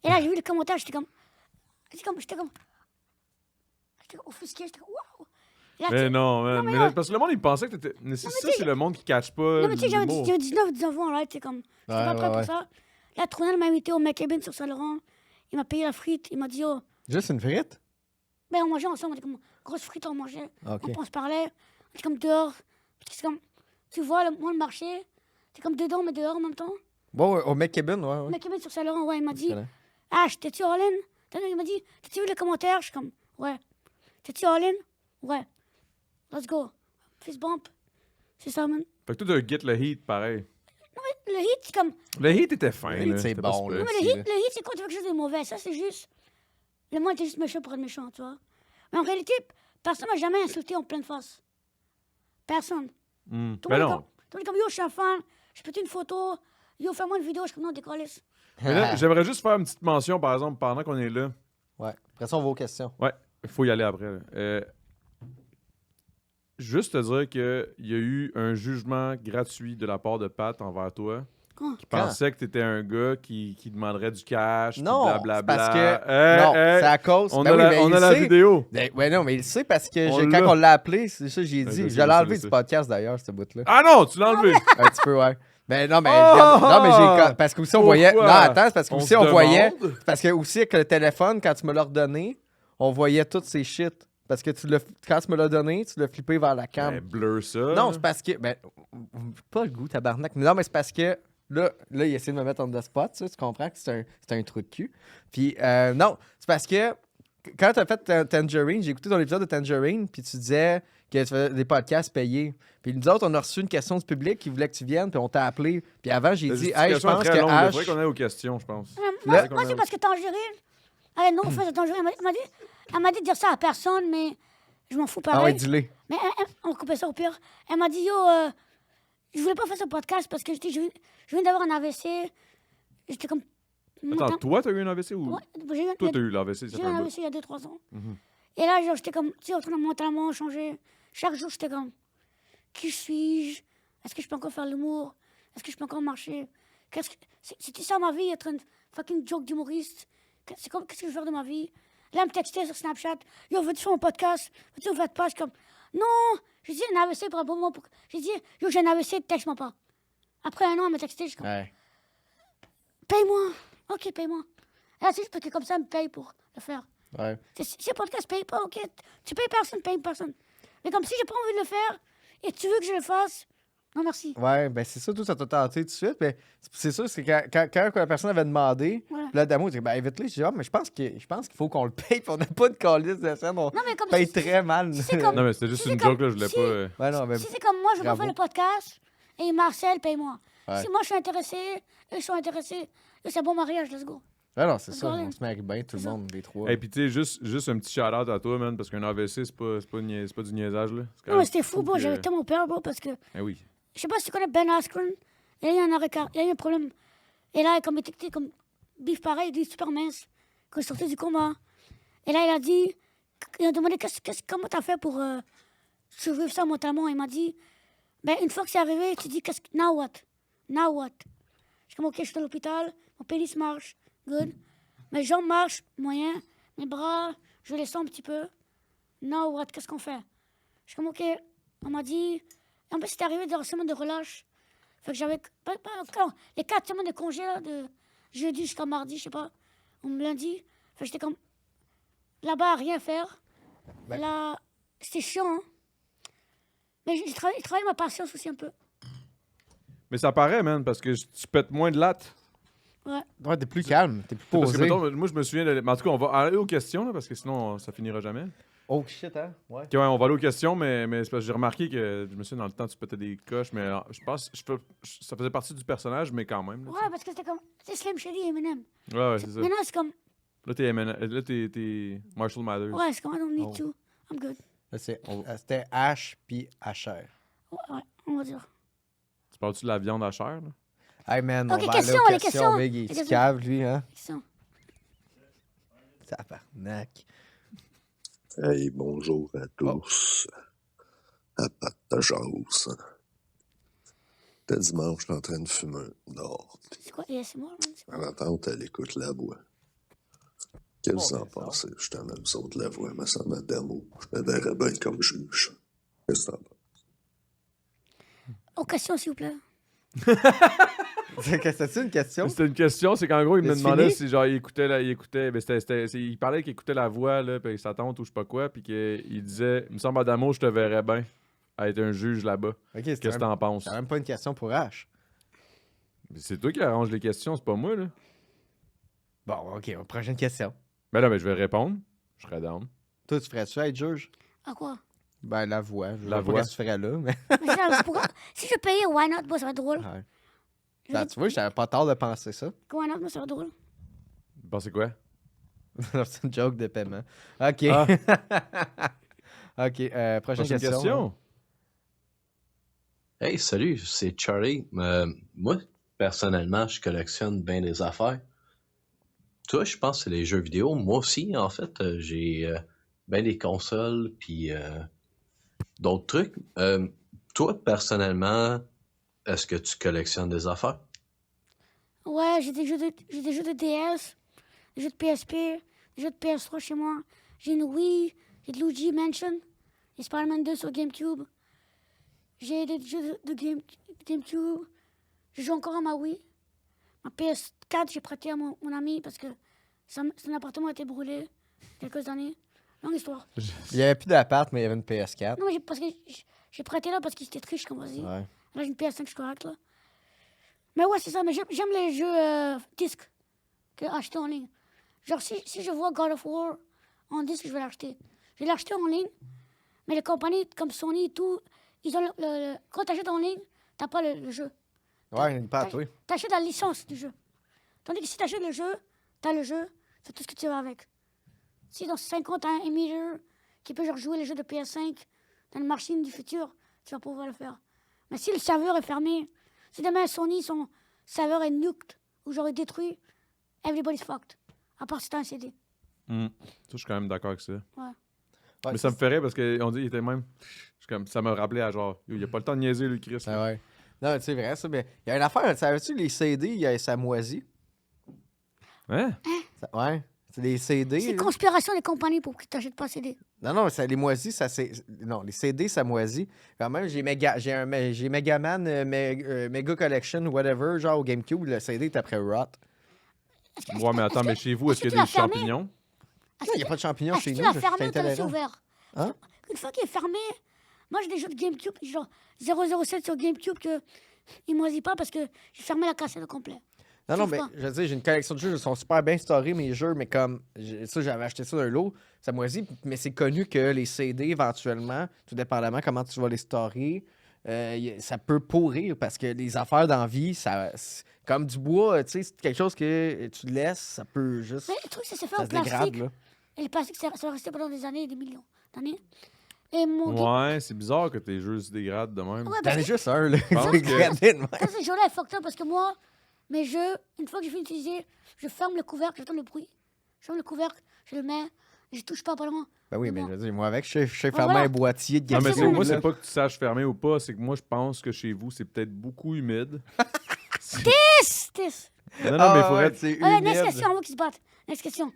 Et là, j'ai vu les commentaires, j'étais comme offusqué, j'étais comme, waouh. Et là, Mais non, man. mais Mais non. là, parce que le monde, il pensait que t'étais. Mais c'est ça, c'est le monde qui catch pas. non, mais tu sais, j'avais l'humour. 19 ans, là, tu sais, comme, j'étais pas prêt pour ça. Là, Tronel m'a invité au McCabe sur Saint-Laurent. Il m'a payé la frite. Il m'a dit, oh, Juste une frite? ben, on mangeait ensemble, on était comme, grosse frite, on mangeait. Ok. On se parlait. On était comme dehors. C'est comme, tu vois, le marché, c'est comme dedans, mais dehors en même temps. Bon, au McKibben, ouais. McCabe sur Saint-Laurent, ouais, il m'a dit, Excellent. ah, t'es-tu all in? Il m'a dit, t'as-tu vu les commentaires? Je suis comme, ouais. T'es-tu all in? Ouais. Let's go. Fist bump. C'est ça, man. Fait que toi, tu get le heat, pareil. le hit, c'est comme. Le hit était fin. Le hit, là, c'est c'était pas bon, super. là. Non, mais aussi, le hit, c'est quand tu fais quelque chose de mauvais. Ça, c'est juste. Le monde était juste méchant pour être méchant, tu vois. Mais en réalité, personne m'a jamais insulté en pleine face. Personne. Tout Ben le monde est non. comme, tout le monde est comme, yo, je suis un fan, je peux une photo, yo, fais-moi une vidéo, je suis comme, non, décollisse. Mais là, j'aimerais juste faire une petite mention, par exemple, pendant qu'on est là. Ouais. Après ça, on va aux questions. Ouais, il faut y aller après. Là. Juste te dire qu'il y a eu un jugement gratuit de la part de Pat envers toi. Quoi? Qui pensait que t'étais un gars qui demanderait du cash, puis Non, blablabla. c'est parce que... Hey, non, hey, c'est à cause... on Ben a oui, la, mais on il a la sait. vidéo. Ben, ouais, non, mais il sait parce que On quand l'a. on l'a appelé, c'est ça que j'ai Ouais, dit. je Je sais, l'ai enlevé je sais. du podcast, d'ailleurs, ce bout-là. Ah non, tu l'as enlevé. Un petit peu, ouais. Ben non, mais... Oh! non, mais j'ai... Parce qu'aussi, on voyait... Pourquoi? Non, attends, c'est parce On qu'aussi, se on voyait... demande. Parce que aussi, avec le téléphone, quand tu me l'as redonné, on voyait toutes ces shit. Parce que quand tu me l'as donné, tu l'as flippé vers la cam. Ben, blur ça. Non, c'est parce que... Ben, pas le goût, tabarnak. Mais non, mais c'est parce que... Là, il essaie de me mettre on the spot, ça, tu comprends que c'est un trou de cul. Puis, non, c'est parce que quand tu as fait Tangerine, j'ai écouté ton épisode de Tangerine, puis tu disais que tu faisais des podcasts payés. Puis nous autres, on a reçu une question du public qui voulait que tu viennes, puis on t'a appelé. Puis avant, j'ai La dit, hey, je justification est pense très que longue, là. H... Faudrait qu'on aille aux questions, je pense. Moi, Là- moi, c'est parce que Tangerine. Allez, non, fait Tangerine. Elle m'a dit de dire ça à personne, mais je m'en fous Ah ouais, pareil. dis-le. Mais on va couper ça au pire. Elle m'a dit, yo, je voulais pas faire ce podcast parce que je viens d'avoir un AVC. J'étais comme. Attends, toi, t'as eu un AVC ou... Ouais, j'ai eu Toi, t'as eu l'AVC, ça j'ai fait eu un un bout. AVC il y a 2-3 ans. Mhm. Et là, genre, j'étais comme, tu sais, en train de mentalement changer. Chaque jour, j'étais comme, qui suis-je? Est-ce que je peux encore faire l'humour? Est-ce que je peux encore marcher? C'était ça ma vie, être un fucking joke d'humoriste. Qu'est-ce que je veux faire de ma vie? Là, elle me textait sur Snapchat. Yo, veux-tu faire un podcast? Veux-tu faire de page? Comme, non! J'ai dit, un AVC pour un bon moment. J'ai dit, yo, j'ai un AVC, texte-moi pas. Après un an, elle m'a texté, je suis comme, Ouais. paye-moi. Ok, paye-moi. Et là, c'est juste parce que comme ça, elle me paye pour le faire. Ouais. Si le podcast paye pas, ok. Tu payes personne, paye personne. Mais comme si j'ai pas envie de le faire et tu veux que je le fasse, non merci. Ouais, ben c'est ça, tout ça t'a tenté tout de suite. Mais c'est sûr, c'est quand la personne avait demandé, Ouais. là, Damo, il dit, ben invite-le. Je dis, ah, mais je pense qu'il faut qu'on le paye, puis on n'a pas de calice de scène. On Non, mais comme paye si- très mal. c'est comme- Non, mais c'était juste Si une c'est joke, comme- là, je voulais si- pas... Ouais, non, mais... Si c'est comme moi, je vais pas Bravo. faire le podcast et Marcel, paye-moi. Ouais. Si moi je suis intéressé, eux sont intéressés, c'est un bon mariage, let's go. Ouais, non, c'est ça. Colin. On se met bien, tout le C'est ça. monde, les trois. Et puis, tu sais, juste un petit shout-out à toi, man, parce qu'un AVC, c'est pas du niaisage, là. C'est quand Non, mais même c'était fou, bro. que- J'avais tellement peur, bro, parce que Eh oui. je sais pas si tu connais Ben Askren. Il a eu un arrêt il a eu un problème. Et là, comme il était comme bif pareil, il est super mince, quand il sortait du combat. Et là, il a dit, il a demandé comment t'as fait pour survivre ça mentalement. Il m'a dit, ben une fois que c'est arrivé, tu dis, now what? Now what? Je suis comme, ok, je suis à l'hôpital, mon pénis marche, good. Mes jambes marchent, moyen. Mes bras, je les sens un petit peu. Now what? Qu'est-ce qu'on fait? Je suis comme, ok. On m'a dit, en plus, c'était arrivé dans la semaine de relâche. Fait que j'avais, en tout cas, les 4 semaines de congé, là, de jeudi jusqu'à mardi, je sais pas, on me l'a dit. Fait que j'étais comme, là-bas, à rien faire. Ben- Là, c'était chiant, hein. Mais j'ai travaillé ma patience aussi un peu. Mais ça paraît, man, parce que tu pètes moins de latte. Ouais, t'es plus calme, t'es plus Parce que, posé. mettons, moi, je me souviens de... Mais en tout cas, on va aller aux questions, là, parce que sinon, ça finira jamais. Oh shit, hein? Ouais. Ok, ouais, on va aller aux questions, mais c'est parce que j'ai remarqué que, je me souviens, dans le temps, tu pétais des coches, mais je pense ça faisait partie du personnage, mais quand même. Là, Ouais, parce que c'était comme, c'est Slim Shady et Eminem. ouais, c'est ça. Maintenant, c'est comme, Là, t'es Marshall Mathers. ouais, c'est comme, I don't need Oh. to. I'm good. Là, c'était H puis HR. Ouais, on va dire. Tu parles-tu de la viande à chair, là? Hey man, Ok, on va questions, aller les aux questions. questions. Big, il Les est questions. cave, lui, hein? Ils sont- Tabarnak. Hey, bonjour à tous. À Pat de Jase. C'était dimanche, j'étais en train de fumer un dehors. C'est quoi, ASMR, man? C'est quoi? En attente, elle écoute la voix. Qu'est-ce que vous en Oh, c'est ça. pensez? Justement, vous autres, la voix, mais ça m'a d'amour. Je me verrais bien comme juge. Qu'est-ce que t'en penses? Aux questions, s'il vous plaît. C'était une question? C'était une question, c'est qu'en gros, il me C'est demandait fini? si genre il écoutait ben, il parlait qu'il écoutait la voix là, puis sa tante ou je sais pas quoi, puis qu'il disait, il me semble Adamo, je te verrais bien à être un juge là-bas. Ok, Qu'est-ce que t'en penses? même pas une question pour H. Mais c'est toi qui arrange les questions, c'est pas moi là. Bon, ok, prochaine question. Ben là, ben je vais répondre. Je serais down. Toi, tu ferais-tu être juge? À quoi? Ben, la voix. Je La sais pas voix. qu'est-ce que tu ferais là, mais... Mais si je payais, why not? Bon, ça va être drôle. Ouais. Ah, tu vois, j'avais pas tort de penser ça. Comment non, mais ça va drôle. Vous pensez quoi? C'est une joke de paiement. OK. Ah. OK, prochaine Prochaine question. question. Hey, salut, c'est Charlie. Moi, personnellement, je collectionne bien des affaires. Toi, je pense que c'est les jeux vidéo. Moi aussi, en fait, j'ai bien des consoles puis d'autres trucs. Toi, personnellement, est-ce que tu collectionnes des affaires? Ouais, j'ai des jeux de DS, des jeux de PSP, des jeux de PS3 chez moi. J'ai une Wii, j'ai de Luigi Mansion, et Spider-Man 2 sur GameCube. J'ai des jeux de GameCube. Je joue encore à ma Wii. Ma PS4, j'ai prêté à mon ami parce que son appartement a été brûlé il y a quelques années. Longue histoire. Il y avait plus d'appart, mais il y avait une PS4. Non, mais parce que j'ai prêté là parce qu'il était triste, comme vas-y. Ouais. Là, j'ai une PS5, je suis correct, là. Mais ouais, c'est ça. Mais j'aime les jeux disques que acheter en ligne. Genre, si je vois God of War en disque, je vais l'acheter. Je vais l'acheter en ligne, mais les compagnies comme Sony et tout, ils ont quand t'achètes en ligne, t'as pas le jeu. Ouais, une patte, oui. T'achètes la licence du jeu. Tandis que si t'achètes le jeu, t'as le jeu, c'est tout ce que tu vas avec. Si dans 5 ans, t'as un émetteur qui peut genre jouer les jeux de PS5 dans une machine du futur, tu vas pouvoir le faire. Mais si le serveur est fermé, si demain Sony, son serveur est nuked ou genre est détruit, everybody's fucked. À part si t'as un CD. Ça, je suis quand même d'accord avec ça. Ouais, Mais ça me ferait parce qu'on dit qu'il était même. Ça me rappelait à genre, il a pas le temps de niaiser, lui, Chris. Ah ouais. Non, mais c'est vrai, ça. Mais il y a une affaire, savais-tu, les CD, ça moisit. Hein? Ouais. C'est des CD. C'est là. conspiration des compagnies pour que t'achètes pas CD. Non, ça, les moisis, ça c'est. Non, les CD, ça moisit. Quand même, j'ai Megaman, Mega Collection, whatever, genre au GameCube, le CD est après Rot. Ouais, mais attends, mais chez vous, est-ce est-ce que qu'il y a tu des l'as fermé? champignons? Il n'y a pas de champignons Est-ce chez que tu nous. l'as fermé c'est ou tu l'as laissé intolérant. ouvert? Hein? Une fois qu'il est fermé, moi j'ai des jeux de GameCube, genre 007 sur GameCube que il moisit pas parce que j'ai fermé la cassette au complet. Non, Trouve mais pas. je veux dire, j'ai une collection de jeux, ils sont super bien storés, mes jeux, mais comme ça, j'avais acheté ça d'un lot, ça moisit, mais c'est connu que les CD, éventuellement, tout dépendamment comment tu vas les storer, ça peut pourrir parce que les affaires d'envie, c'est comme du bois, tu sais, c'est quelque chose que tu laisses, ça peut juste. Mais le truc, c'est que c'est fait Ça en se dégrade, plastique. là. Et le plastique, ça va rester pendant des années, des millions d'années. Et mon Ouais, c'est bizarre que tes jeux se dégradent de même. Ouais, T'en parce as que juste un, là. pense C'est que- gradé de même. ça, ces jeux-là est fucked up parce que moi, mes jeux, une fois que j'ai fini d'utiliser, je ferme le couvercle, j'entends le bruit. Je ferme le couvercle, je le mets, je touche pas pendant. Ben oui, C'est mais bon. je veux dire, moi, avec, je sais fermer voilà. un boîtier de Non, mais secondes, moi, là. c'est pas que tu saches fermer ou pas, c'est que moi, je pense que chez vous, c'est peut-être beaucoup humide. Tis! Non, mais il Ah, faudrait. ouais, c'est Next humide. question, on va qu'ils se battent. Next question.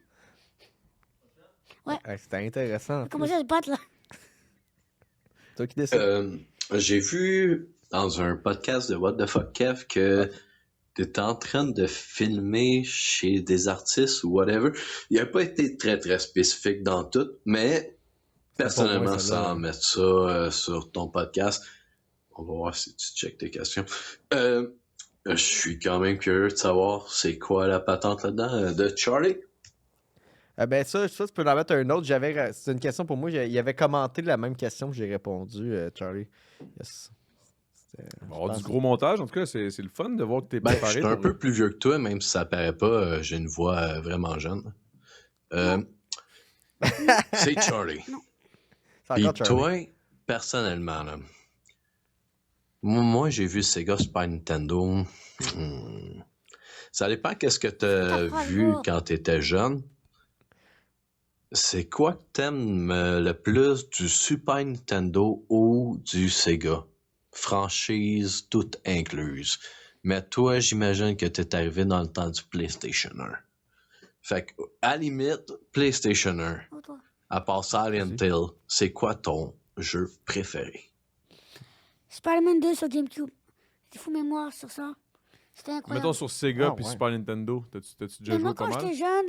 Ouais, c'était intéressant. en Comment plus. ça se battre, là? Toi qui décides. J'ai vu dans un podcast de What the Fuck Kev que t'étais en train de filmer chez des artistes ou whatever. Il a pas été très très spécifique dans tout, mais personnellement, moi, celle-là. sans mettre ça sur ton podcast, on va voir si tu checkes tes questions. Je suis quand même curieux de savoir c'est quoi la patente là-dedans de Charlie. Ben ça, tu peux en mettre un autre. C'est une question pour moi. Il avait commenté la même question que j'ai répondu, Charlie. Yes. On va avoir du gros montage. En tout cas, c'est le fun de voir que t'es Ben, je préparé. suis un pour- peu plus vieux que toi, même si ça paraît pas, j'ai une voix vraiment jeune. C'est Charlie. C'est Puis encore Charlie. toi, personnellement, là, moi j'ai vu Sega Super Nintendo. Ça dépend qu'est-ce que t'as Ta vu phrase, quand t'étais jeune. C'est quoi que t'aimes le plus du Super Nintendo ou du Sega? Franchise toute incluse. Mais toi, j'imagine que t'es arrivé dans le temps du PlayStation 1. Fait que, à la limite, PlayStation 1, Oh, toi. à part Silent Hill, c'est quoi ton jeu préféré? Spider-Man 2 sur GameCube. J'ai fou mémoire sur ça. C'était incroyable. Mettons sur Sega Ah, puis ouais. Super Nintendo. T'as-tu déjà Mais joué moi, pas quand mal? j'étais jeune,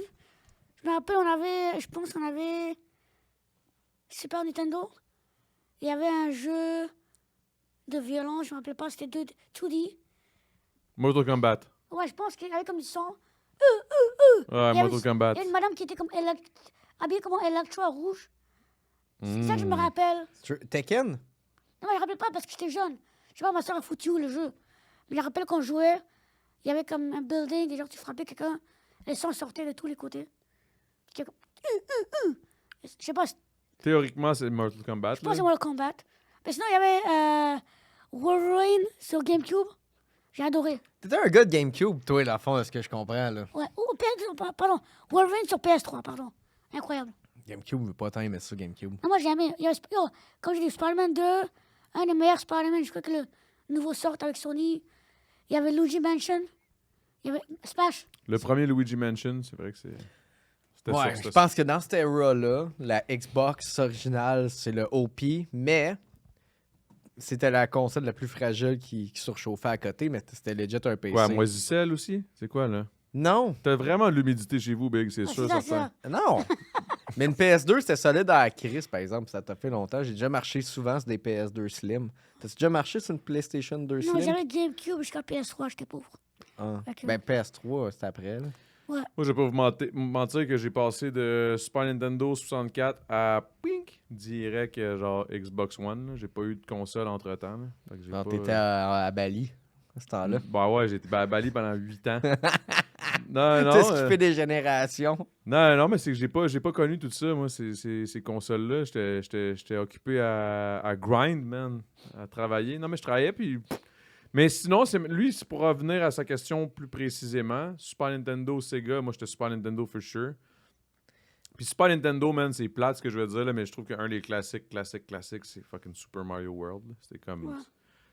je me rappelle, je pense qu'on avait Super Nintendo. Il y avait un jeu de violon, je me rappelle pas, c'était 2D. Mortal Kombat. Ouais, je pense qu'il y avait comme du son. Ouais, Il y avait- Mortal Kombat. Il y a une madame qui était comme habillée comme Electra rouge. C'est ça que je me rappelle. Tekken? Non, mais je me rappelle pas parce que j'étais jeune. Je sais pas, ma soeur a foutu le jeu. Mais je me rappelle qu'on jouait. il y avait comme un building, et genre, tu frappais quelqu'un, les sons sortaient de tous les côtés. C'était comme... Je sais pas, je Théoriquement, c'est Mortal Kombat. pense que c'est Là. Mortal Kombat. Mais sinon, il y avait Wolverine sur GameCube. J'ai adoré. T'étais un gars de GameCube, toi, dans le fond, de ce que je comprends, là. Ouais. Oh, pardon. Wolverine sur PS3, pardon. Incroyable. GameCube veut pas tant aimer ça, GameCube. Non, moi, j'ai aimé. Comme j'ai dit, Spider-Man 2, un des meilleurs Spider-Man, je crois que le nouveau sort avec Sony. Il y avait Luigi Mansion. Il y avait Smash. Le premier Luigi Mansion, c'est vrai que c'était Ouais, ça, je pense que dans cette era-là, la Xbox originale, c'est le OP, mais c'était la console la plus fragile qui surchauffait à côté, mais c'était legit un PC. Ouais, moisisselle aussi? C'est quoi, là? Non, T'as vraiment de l'humidité chez vous, Big, c'est Ah, sûr, c'est ça, certain. non. Mais une PS2, c'était solide à la crise, par exemple, ça t'a fait longtemps. J'ai déjà marché souvent sur des PS2 Slim. T'as déjà marché sur une PlayStation 2 Non, Slim? j'avais GameCube jusqu'à PS3, j'étais pauvre. Ah. Fait que- Ben, PS3, c'était après, là. Moi, je vais pas vous mentir que j'ai passé de Super Nintendo 64 à pink, direct, genre Xbox One. Là. J'ai pas eu de console entre-temps. Là. Fait que j'ai Non, pas- t'étais à Bali, à ce temps-là. Bah ouais, j'étais à Bali pendant 8 ans. non, non. T'as skippé des générations. Non, mais c'est que j'ai pas connu tout ça, moi, ces consoles-là. J'étais occupé à grind, man, à travailler. Non, mais je travaillais, puis... Mais sinon, lui, c'est pour revenir à sa question plus précisément. Super Nintendo, Sega, moi, j'étais Super Nintendo for sure. Puis Super Nintendo, man, c'est plate ce que je veux dire, là, mais je trouve qu'un des classiques, c'est fucking Super Mario World. C'était comme... Ouais.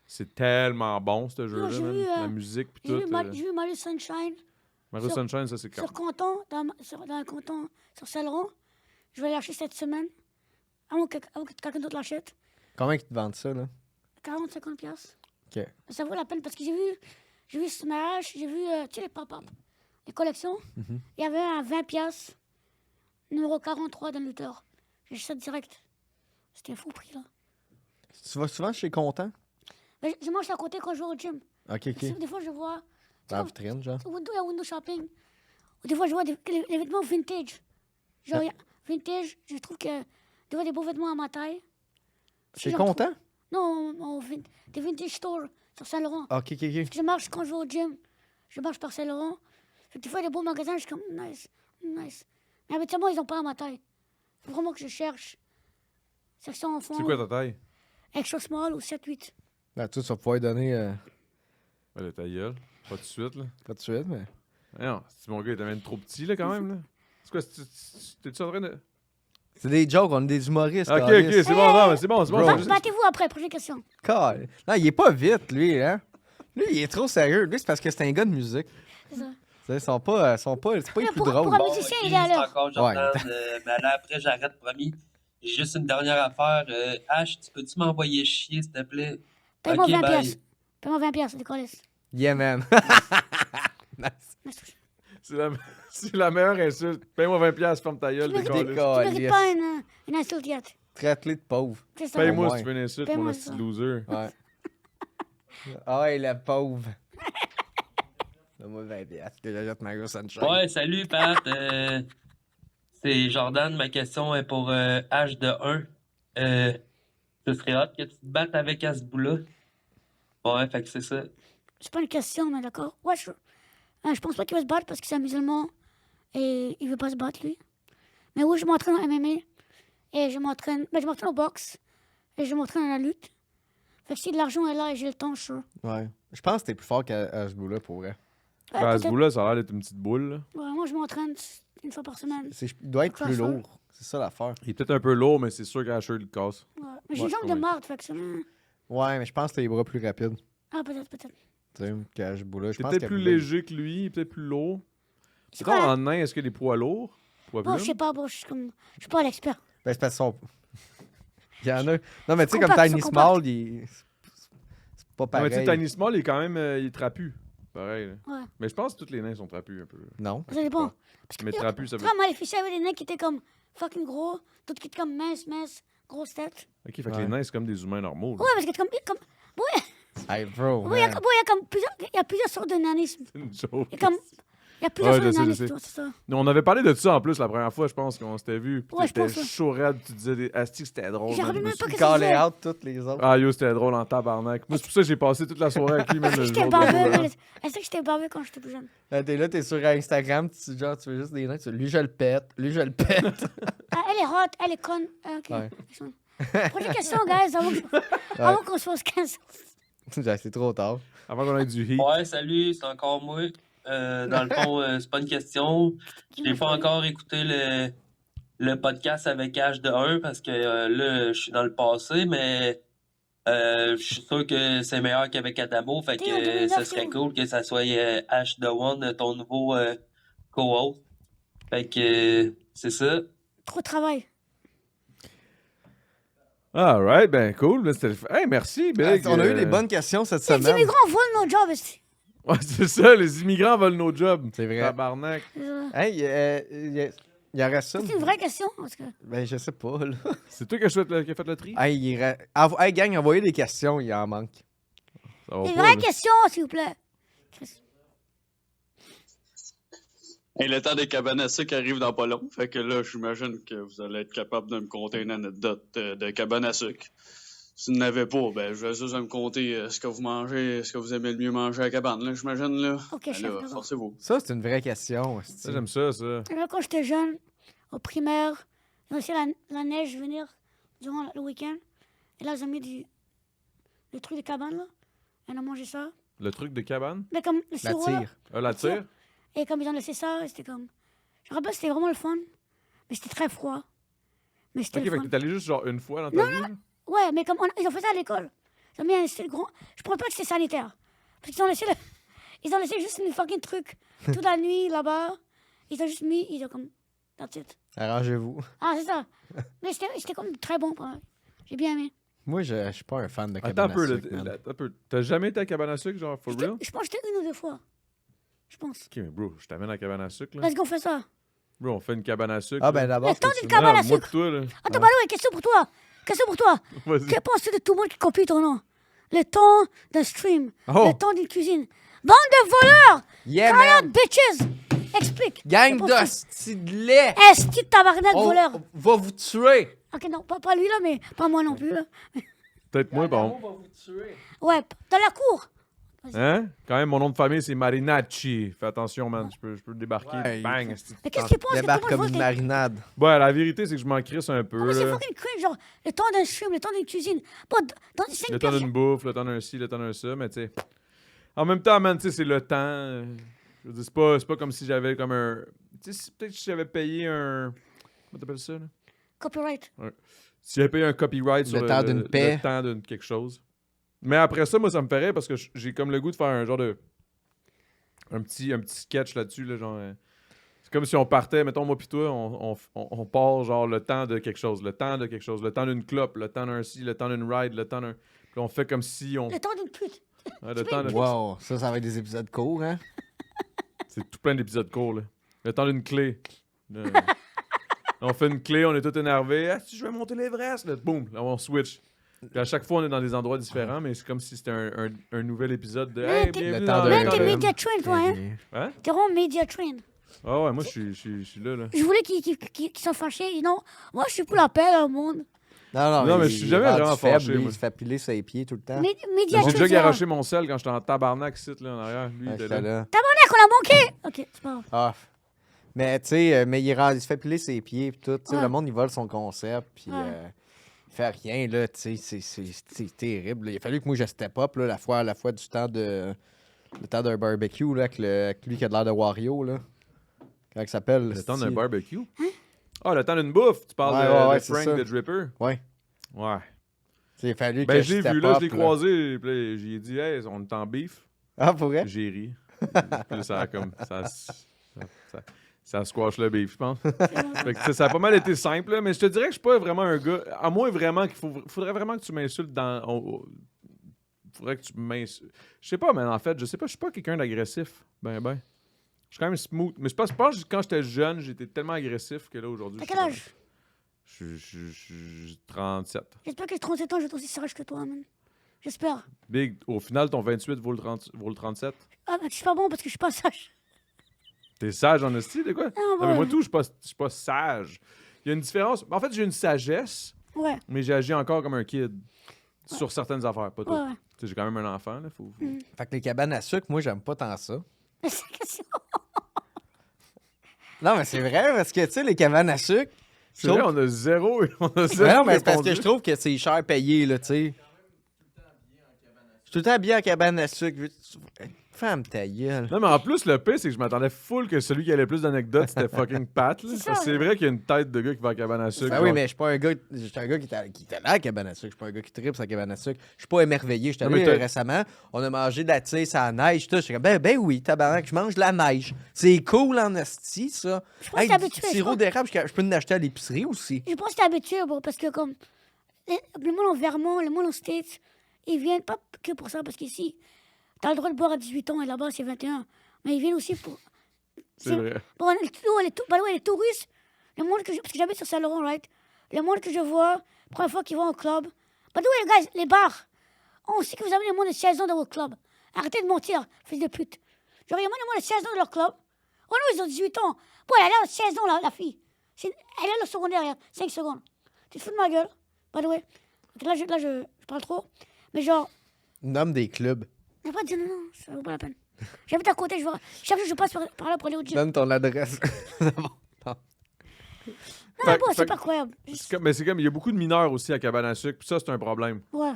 C'est tellement bon, ce jeu-là, j'ai man. vu, La musique, puis J'ai tout. vu, j'ai vu Mario Sunshine Mario sur- Sunshine, ça, c'est quand sur Canton, dans un canton sur Saint-Laurent. Je vais l'acheter cette semaine. Avant que quelqu'un d'autre l'achète. Combien ils te vendent ça, là? 40-50 piastres. OK. Ça vaut la peine parce que j'ai vu Smash, j'ai vu, tu sais, les pop-up, les collections. Mhm. Il y avait un 20 piastres, numéro 43 d'un lutteur. J'ai acheté ça direct. C'était un fou prix, là. Tu vas souvent chez Content? Mais je mange à côté quand je vais au gym. OK, OK. Des fois, je vois... tu Dans la sais, vitrine, genre. il y a Window Shopping. Ou des fois, je vois les vêtements vintage. Genre, vintage, je trouve que des fois, des beaux vêtements à ma taille. Chez j'en Content? Non, des vintage stores sur Saint-Laurent. OK, OK, OK. Je marche quand je vais au gym. Je marche par Saint-Laurent. Fait que des fois, il y a des beaux magasins, je suis comme, nice, nice. Mais habituellement, ils n'ont pas à ma taille. Faut vraiment que je cherche. Section enfant. C'est quoi ta taille? Extra small ou 7-8. Ben, tu vas pouvoir donner Elle ta gueule. Pas tout de suite, là. pas de suite, mais... Non, si mon gars est même trop petit, là, quand même, là. C'est quoi, t'es-tu en train de... C'est des jokes, on est des humoristes. Ok, câlisse. c'est bon, non, mais c'est bon, c'est bon. Bro. c'est juste- Battez-vous après, prochaine question. Cal- Non, il est pas vite, lui, hein? Lui, il est trop sérieux. Lui, c'est parce que c'est un gars de musique. C'est ça. Ils sont pas c'est pas les plus Pour drôles. un musicien, il est à l'heure. encore, Jordan. Mais là, après, j'arrête, promis. J'ai juste une dernière affaire. H, tu peux-tu m'envoyer chier, s'il te plaît? Paye-moi Ok, 20 bye. piastres. Paye-moi 20 piastres, décolle. Yeah, man. Nice. C'est la meilleure insulte. Paye-moi 20$, ferme ta gueule, Tu me décolle. Tu mérites pas une insulte yet. Traite-les de pauvre. C'est ça. Paye-moi Ouais. si tu veux une insulte, Paye-moi mon ça. petit loser. Ouais. Ah ouais, la pauvre. Donne-moi 20 piastres que j'achète Mario Sunshine. Ouais, salut, Pat. C'est Jordan. Ma question est pour H de 1. Ce serait hâte que tu te battes avec Asboula. Ouais, fait que c'est ça. C'est pas une question, mais d'accord. Ouais, je pense pas qu'il va se battre parce que c'est un musulman et il veut pas se battre, lui. Mais oui, je m'entraîne en MMA et je m'entraîne au boxe et je m'entraîne à la lutte. Fait que si de l'argent est là et j'ai le temps, je suis sûr. Ouais. Je pense que t'es plus fort qu'à ce bout-là pour vrai. Ouais, Ben, à ce peut-être- bout-là, ça a l'air d'être une petite boule, là. ouais, moi, je m'entraîne une fois par semaine. Il doit être Quoi plus faire? lourd. C'est ça l'affaire. Il est peut-être un peu lourd, mais c'est sûr qu'Asher le casse. Ouais. Mais j'ai Ouais, une jambe de ouais. marde, fait que ça... Ouais, mais je pense que t'as les bras plus rapides. Ah, peut-être. Tu sais, qu'à ce bout-là. Je C'est pense peut-être que plus léger que lui, il est peut-être plus lourd. C'est quoi? comme en nain, est-ce qu'il y a des poids lourds? Poids Bon, je plumes? sais pas, je suis pas l'expert. Ben, c'est parce qu'ils sont. Il y en a. Non, mais tu sais, Ils comme sont Tiny compacts. Small, c'est pas Non, pareil. mais tu sais, Tiny Small, il est quand même il est trapu. Pareil. Là. Ouais. Mais je pense que tous les nains sont trapus un peu. Non. Ça dépend. Parce que, Mais trapu, ça veut tu vois, Maléficia avait des nains qui étaient comme fucking gros, d'autres qui étaient comme minces, grosse tête. Ok, fait que Ouais. les nains, c'est comme des humains normaux. là. Ouais, parce que comme Hey, bro. oui, il y a man. comme plusieurs sortes de nanisme. C'est une joke. Il y a comme Il y a plusieurs Ouais, je sais, dans je sais. l'histoire, c'est ça. Nous, on avait parlé de ça en plus la première fois, je pense qu'on s'était vu. Puis Ouais, je t'étais pense, ouais. chaud raide, tu disais des Asti que c'était drôle. J'ai man, rappelé je me même pas suis- que ça Callé faisait. out toutes les autres. Ah yo, c'était drôle en tabarnak. Moi, c'est pour ça que j'ai passé toute la soirée avec lui, même Est-ce le que j'étais jour de barbeux? jour, hein. Est-ce que j'étais barbeux quand j'étais plus jeune? T'es là, t'es sur Instagram, genre, tu fais juste des notes, tu fais, lui je le pète, lui je le pète. Ah, elle est hot, elle est conne. Ah, ok. Ouais. Prochaine question, guys, avant qu'on se fasse 15. C'est trop tard. Avant qu'on ait du heat. Ouais, salut, c'est encore moi. Dans le fond, c'est pas une question. J'ai pas encore écouté le podcast avec H de 1 parce que là, je suis dans le passé, mais je suis sûr que c'est meilleur qu'avec Adamo. Fait Théo, que 2009, ça serait Théo. cool que ça soit H de 1, ton nouveau co-host. Fait que c'est ça. Trop de travail. Alright, ben cool. Là, c'était le Hey, merci, Big. On a eu des bonnes questions cette Les semaine. immigrants volent nos jobs ici. Ouais, c'est ça, les immigrants volent nos jobs. C'est vrai. Tabarnak. Hey, il en reste une. C'est une vraie question. Parce que... Ben, je sais pas, là. C'est toi qui as fait le tri? Hey, hey, gang, envoyez des questions, il en manque. Ça va Une pas, vraie là. question, s'il vous plaît. Chris. Et le temps des cabanes à sucre arrive dans pas long. Fait que là, j'imagine que vous allez être capable de me conter une anecdote de cabane à sucre. Si vous n'avez pas, ben, je vais juste me compter ce que vous mangez, ce que vous aimez le mieux manger à la cabane, là, j'imagine, là. Ok, Ben chef, là, d'accord. forcez-vous. Ça, c'est une vraie question. Ça, hostie. j'aime ça. Là, quand j'étais jeune, au primaire, ils ont laissé la neige venir durant le week-end. Et là, ils ont mis le truc de cabane, là. Et on a mangé ça. Le truc de cabane? Mais comme le La sirop, là, tire. Ah, la tire? et comme ils ont laissé ça, c'était comme... Je me rappelle, c'était vraiment le fun. Mais c'était très froid. Mais c'était Ok, le fait fun. que t'es allé juste genre une fois dans ta vie? là? Ouais, mais comme ils ont fait ça à l'école. Ils ont mis un style grand... Je pourrais pas que c'était sanitaire. Parce qu'ils ont laissé Ils ont laissé juste une fucking truc toute la nuit là-bas. Ils ont juste mis... Ils ont comme... That's it. Arrangez-vous. Ah, c'est ça. Mais c'était comme très bon. Pour moi. J'ai bien aimé. Moi, je suis pas un fan de Attends cabane un peu, à sucre, man. attends un peu. T'as jamais été à cabane à sucre, genre, for real? Je pense que j'étais une ou deux fois. Je pense. Ok, mais bro, je t'amène à la cabane à sucre, là. Let's go, fais ça. Bro, on fait une cabane à sucre. Ah, ben là. d'abord, Le temps c'est d'une une- cabane à Non, moi sucre. pis toi, là. Attends, Balou, question pour toi. Question pour toi. Vas-y. Que penses-tu de tout le monde qui copie ton nom? Le temps d'un stream. Oh. Le temps d'une cuisine. Bande de voleurs! Yeah, Riot man! bitches! Explique. Gang Que penses-tu? d'hostie de lait! Est-ce que tabarnak On voleur? va vous tuer! Ok, non, pas lui là, mais pas moi non plus. Là. Peut-être moins bon. va vous tuer. Ouais, dans la cour. Hein? Quand même, mon nom de famille, c'est Marinacci. Fais attention, man. Je peux débarquer. Ouais, Bang. Mais qu'est-ce qu'il pense que tout Débarque le comme monde une vote? marinade. Ouais, la vérité, c'est que je m'en crisse un peu, Ah, mais c'est là. fucking cringe, genre, le temps d'un stream, le temps d'une cuisine. Pas dans les 5 Le temps d'une bouffe, le temps d'un ci, le temps d'un ça, mais tu sais. En même temps, man, tu sais, c'est le temps. Je veux dire, c'est pas comme si j'avais comme un. Tu sais, peut-être que si j'avais payé un. Comment t'appelles ça, là? Copyright. Si j'avais payé un copyright sur Le temps d'une paix. Le temps d'une quelque chose. Mais après ça, moi, ça me ferait parce que j'ai comme le goût de faire un genre de. Un petit sketch là-dessus, là, genre. C'est comme si on partait, mettons, moi pis toi, on part genre le temps de quelque chose, le temps de quelque chose, le temps d'une clope, le temps d'un ci, le temps d'une ride, le temps d'un. Puis on fait comme si on. Le temps d'une pute. Ouais, le temps de- Wow, ça va être des épisodes courts, hein? C'est tout plein d'épisodes courts, là. Le temps d'une clé. On fait une clé, on est tout énervé. Ah, si je vais monter l'Everest, là, boum, là, on switch. Puis à chaque fois, on est dans des endroits différents, mais c'est comme si c'était un nouvel épisode de. Mais Hey, t'es- bienvenue Le dans temps le Man, d'un t'es homme. media train, toi, hein? Hein? T'es vraiment media train. Ah ouais, moi, je suis là, là. Je voulais qu'ils soient fâchés. Non, moi, je suis pour la paix au monde. Non, mais je suis jamais il est vraiment rendu faible, fâché, lui, moi. Il se fait piler ses pieds tout le temps. Media J'ai train. déjà c'est garoché mon sel quand j'étais en tabarnak ici, là, en arrière. Lui, il Ouais, était j'étais là. là. Tabarnak, on l'a manqué! Ok, c'est pas grave. Ah. Mais tu sais, mais il se fait piler ses pieds pis tout. Tu sais, Ouais. le monde, il vole son concept. Puis Ouais. il fait rien, là. Tu sais, c'est terrible. Là. Il a fallu que moi, je step up, là, la fois du temps de. Le temps d'un barbecue, là, avec lui qui a de l'air de Wario, là. Comment il s'appelle? Le temps d'un c'ti? barbecue? Ah, le temps d'une bouffe! Tu parles Ouais, de c'est Frank ça. the Dripper? Ouais. Ouais. Il a fallu Ben, que je l'ai step vu, là, up, je l'ai croisé, puis là, j'ai dit, hey, on est en beef. Ah, pour vrai? J'ai ri. Puis là, ça a comme. Ça squash le beef, je pense. Fait que ça a pas mal été simple, là, mais je te dirais que je suis pas vraiment un gars. À moins vraiment qu'il faudrait vraiment que tu m'insultes dans. Faudrait que tu m'insultes. Je sais pas, mais en fait, je sais pas, je suis pas quelqu'un d'agressif. Ben. Je suis quand même smooth. Mais je pense que quand j'étais jeune, j'étais tellement agressif que là, aujourd'hui. T'as quel âge? Je suis 37. J'espère que j'ai 37 ans, je vais être aussi sage que toi, man. J'espère. Big, au final, ton 28 vaut le 37. Ah, mais je suis pas bon parce que je suis pas sage. T'es sage en esti, de quoi? Non, Non, mais moi, ouais. tout, je suis pas sage. Il y a une différence. En fait, j'ai une sagesse, Ouais, mais j'ai agi encore comme un kid sur certaines affaires, pas tout. ouais, ouais. Tu sais, j'ai quand même un enfant, là. Fait que les cabanes à sucre, moi, j'aime pas tant ça. Mais c'est que c'est- Non, mais c'est vrai, parce que, tu sais, les cabanes à sucre. C'est vrai, on a zéro Non, mais c'est parce que répondu. je trouve que c'est cher payé, là, tu sais. Je suis tout le temps habillé en cabane à sucre. Femme ta gueule. Non, mais en plus, le pire, c'est que je m'attendais full que celui qui avait le plus d'anecdotes, c'était fucking Pat. Là. C'est ça, Parce que c'est vrai qu'il y a une tête de gars qui va à cabane à sucre. Ben oui, genre. mais je suis pas un gars. Je suis un gars qui était là à cabane à sucre. Je suis pas un gars qui tripe sa cabane à sucre. Je suis pas émerveillé. Je suis Non, mais allé t'as- récemment. On a mangé de la tisse à la neige. Tout. Je suis comme, ben oui, tabarnak, je mange de la neige. C'est cool en esti, ça. Je pense que Hey, t'es habitué. du je sirop pense- d'érable, je peux en acheter à l'épicerie aussi. Je pense que t'es habitué, bro, parce que comme le monde en Vermont, le monde aux States, ils viennent pas que pour ça, parce qu'ici, t'as le droit de boire à 18 ans et là-bas, c'est 21. Mais ils viennent aussi pour. C'est vrai. Bon, les touristes, le monde que je. Parce que j'habite sur Saint-Laurent, right? Le monde que je vois, première fois qu'ils vont au club. By the way, les gars, les bars, on sait que vous avez le moins de 16 ans dans votre club. Arrêtez de mentir, fils de pute. Genre, il y a moins de 16 ans dans leur club. Oh non, ils ont 18 ans. Bon, elle a 16 ans, la fille. Elle a le secondaire, il y a 5 secondes. Tu te fous de ma gueule? By the way. Ok, là, je parle trop. Mais genre, Nomme des clubs. je vais pas dire non, ça vaut pas la peine. J'habite à côté, je vois. Chaque jour, je passe par là pour aller au gym. Donne ton adresse. Non, Fait- mais bon, fait- c'est pas incroyable. Mais c'est comme, il y a beaucoup de mineurs aussi à cabane à sucre, puis ça, c'est un problème. Ouais.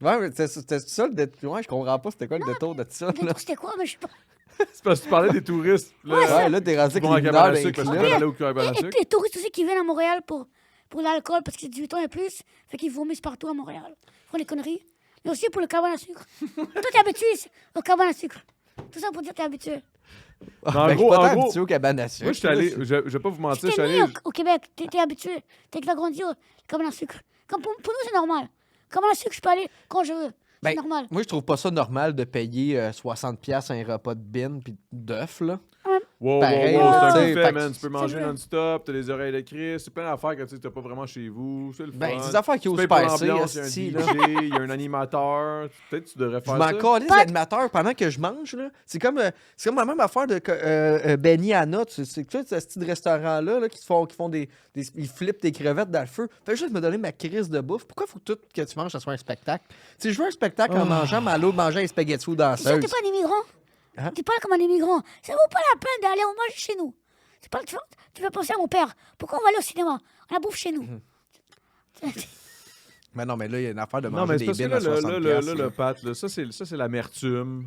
Ouais, mais c'était ça le détour. Ouais, je comprends pas c'était quoi le détour de ça. Le Là, truc, c'était quoi? Mais je sais pas. C'est parce que tu parlais des touristes. Là, ouais, là t'es rendu qui avec vont à les cabane mineurs à sucre parce qu'ils d'inclus. veulent aller au cabane à Et sucre. les touristes aussi qui viennent à Montréal pour l'alcool parce que c'est 18 ans et plus, fait qu'ils vomissent partout à Montréal. Ils font des conneries. Mais aussi pour le cabane à sucre. Toi, t'es habitué au cabane à sucre. Tout ça pour dire que t'es habitué. En Ben, je suis gros- pas en tant gros, habitué aux cabanes à sucre. Moi, je suis allé, je vais pas vous mentir, je T'es suis né allé. au Québec, t'es habitué. T'es grandi au cabane à sucre. Comme pour nous, c'est normal. Cabane à sucre, je peux aller quand je veux. C'est Ben, normal. Moi, je trouve pas ça normal de payer 60$ un repas de bin puis d'œufs, là. Wow, Pareil, wow, wow, c'est un tu sais, buffet, fait que man. Tu peux manger vrai. non-stop, t'as des oreilles de Chris, c'est plein d'affaires que tu sais, t'as pas vraiment chez vous. C'est le Ben, fun. des affaires qui Tu osent payes pour passer, l'ambiance, il y a un esti, DJ, là. il y a un animateur. Peut-être que tu devrais Je faire m'en ça. calisse l'animateur pendant que je mange, là. C'est comme la même affaire de Benny Anna. C'est que ce style de restaurant-là là, qui font des. Ils flippent tes crevettes dans le feu. Fais juste me donner ma crise de bouffe. Pourquoi faut que tout que tu manges, ça soit un spectacle? Tu sais, je veux un spectacle en mangeant, mais à l'autre, manger un spaghetti ou Tu sais, danseuse. t'es pas un immigrant. Hein? T'es pas comme un immigrant. Ça vaut pas la peine d'aller au manger chez nous. C'est pas, tu veux penser à mon père. Pourquoi on va aller au cinéma? On la bouffe chez nous. Mais non, mais là, il y a une affaire de Non, manger mais c'est des parce que bines à là, 60$. le Pat, là, ça, c'est l'amertume.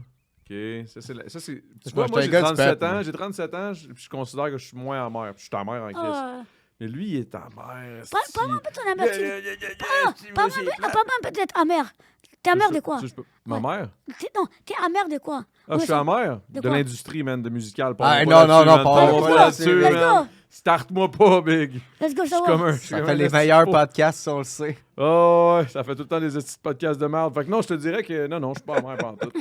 OK? Ça, c'est... Tu Moi, vois, moi, j'étais j'ai un gars du 37 Pat, ans, moi. j'ai 37 ans, puis je considère que je suis moins amer. Puis je suis ta mère en crise. Ah, Mais lui, il est amer. Parle-moi un peu de ton amertume. amertume. Parle-moi un peu d'être amer. T'es amer de quoi? Ma mère? Non, t'es amer de quoi? Ah, je suis amer? De De quoi? l'industrie, man, de musical. Ah, Parle-moi non, là-dessus, non, man. parle-moi Parle-moi là-dessus, là-dessus, Let's man. go. Starte-moi pas, big. Let's go, Je ça suis va. comme un... je suis Ça comme fait un les esti meilleurs fou. podcasts, si on le sait. Oh, ouais, ça fait tout le temps des petits podcasts de merde. Fait que non, je te dirais que non, je suis pas amer pantoute.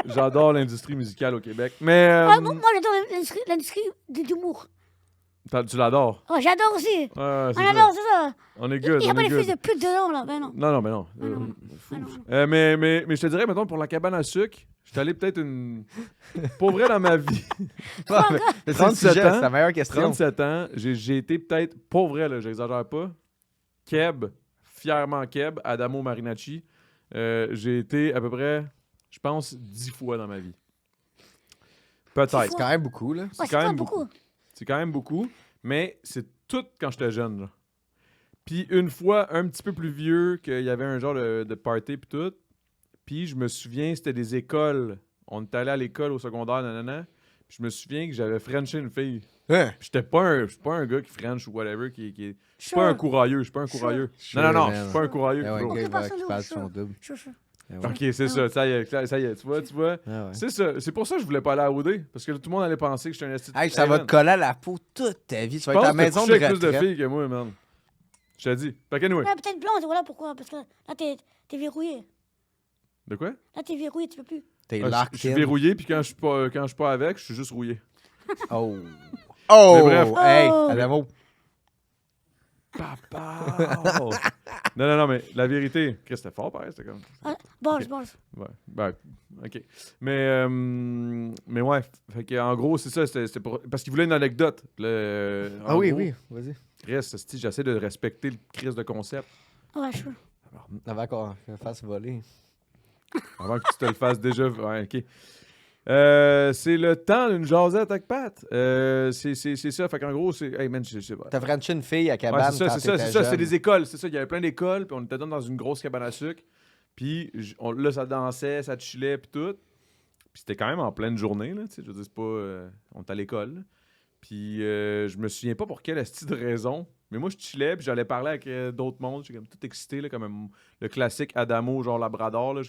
J'adore l'industrie musicale au Québec. Mais Moi, j'adore l'industrie d'humour. tu l'adores. Oh, j'adore aussi. Ouais, On c'est ça. adore, c'est ça. On est Il good, n'y a on pas est des fils good. de pute dedans, là. Ben non. Non, mais non. non. Fou. Ah, non. Mais je te dirais, mettons, pour la cabane à sucre, je suis allé peut-être une... Pour vrai, dans ma vie, Ouais, mais c'est le 37 sujet, ans, c'est la meilleure question. 37 ans, j'ai été peut-être, pour vrai, là, j'exagère pas, Keb, fièrement Keb, Adamo Marinacci. J'ai été à peu près, je pense, 10 fois dans ma vie. Peut-être. C'est quand même beaucoup, là. Ouais, C'est c'est quand pas même beaucoup. C'est quand même beaucoup, mais c'est tout quand j'étais jeune. Là. Puis une fois, un petit peu plus vieux, qu'il y avait un genre de party puis tout. Puis je me souviens, c'était des écoles. On était allé à l'école au secondaire, nanana. Puis je me souviens que j'avais frenché une fille. Hein? Puis je suis pas un gars qui french ou whatever, qui je suis pas Sure. un courailleux, je suis pas un courailleux. Sure, Non, man. je suis pas un courailleux. Ah ouais, bro. gars, On peut qui pas parle s'en son double, double. Sure, sure. Ah ouais. Ok, c'est ça, ça y est, tu vois. Ah ouais. C'est ça, c'est pour ça que je voulais pas aller à OD, parce que là, tout le monde allait penser que j'étais un esti de- Hey, ça va man. te coller à la peau toute ta vie. Tu Je vas être à la pense que maison couché de avec plus de retraite. filles que moi, man. Je t'ai dit. Fait qu'anyway. Ouais, peut-être blonde, voilà pourquoi. Parce que là, t'es verrouillé. De quoi? Là, t'es verrouillé, tu peux plus. T'es Ah, locked je suis in. verrouillé, puis quand je suis pas avec, je suis juste rouillé. Oh. Oh! Mais bref. Hey, Oh. Adamo. Papa! non, mais la vérité, Chris, c'était fort, pareil, c'était comme... Bars, Ok. bars. Ouais, ben, ok. Mais ouais, fait que, en gros, c'est ça, c'était pour... parce qu'il voulait une anecdote. Ah oui, vas-y. Chris, j'essaie de respecter le crise de concept. Ouais, je Avant qu'on fasse voler. Avant que tu te le fasses déjà. Ouais, ok. C'est le temps d'une jasette avec Pat. C'est ça, fait qu'en gros, c'est... Hey man, je sais pas. T'as franchi une fille à Ouais, cabane c'est ça, quand c'est ça, t'étais c'est ça. C'est jeune. des écoles, c'est ça. Il y avait plein d'écoles, puis on était dans une grosse cabane à sucre. Puis là, ça dansait, ça chillait, puis tout. Puis c'était quand même en pleine journée, là, tu sais. Je veux dire, c'est pas... on était à l'école, là. Puis je me souviens pas pour quelle esti de raison, mais moi, je chillais, puis j'allais parler avec d'autres mondes. J'étais comme tout excité, là, comme le classique Adamo, genre Labrador, là.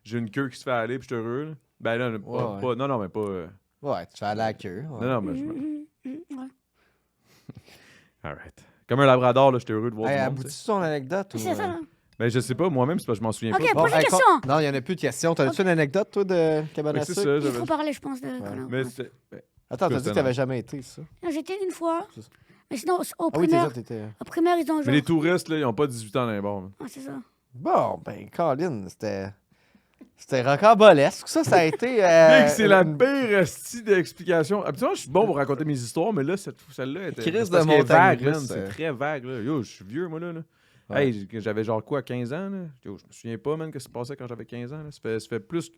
J'ai une queue qui se fait aller, puis je suis heureux, là. Ben là, pas... Non, mais pas... Ouais, tu fais aller à la queue. Ouais. Non, mais... Ouais. Alright. Comme un Labrador, là, j'étais heureux de voir Hey, du monde, tu sais. aboutis-tu ton anecdote? Ou... C'est ça. Ben, je sais pas, moi-même, c'est parce que je m'en souviens Ok, pas. pose une hey, question. Non, il y en a plus de questions. T'as-tu une anecdote, toi, de cabane Fait à que c'est sucre? ça, Il j'avais... faut parler, je pense, de... Mais c'est... Attends, t'as dit que Écoute, t'avais jamais été, ça? Non, j'étais une fois. C'est ça. Mais sinon, au Ah oui, t'es primaire, ça, t'étais... au primaire, ils ont Mais genre... les touristes, là, ils ont pas 18 ans dans les bars. là. Ah, c'est ça. Bon, ben, Colin, c'était rocambolesque. Ça a été... Mec, c'est la pire style d'explication. Habituellement, je suis bon pour raconter mes histoires, mais là, celle-là était... Crise c'est parce de qu'elle est vague, montagne man. russe, C'est très vague, là. Yo, je suis vieux, moi, là. Ouais. Hey, j'avais genre quoi, 15 ans, là? Yo, je me souviens pas, man, que ça se passait quand j'avais 15 ans, là. Ça fait plus...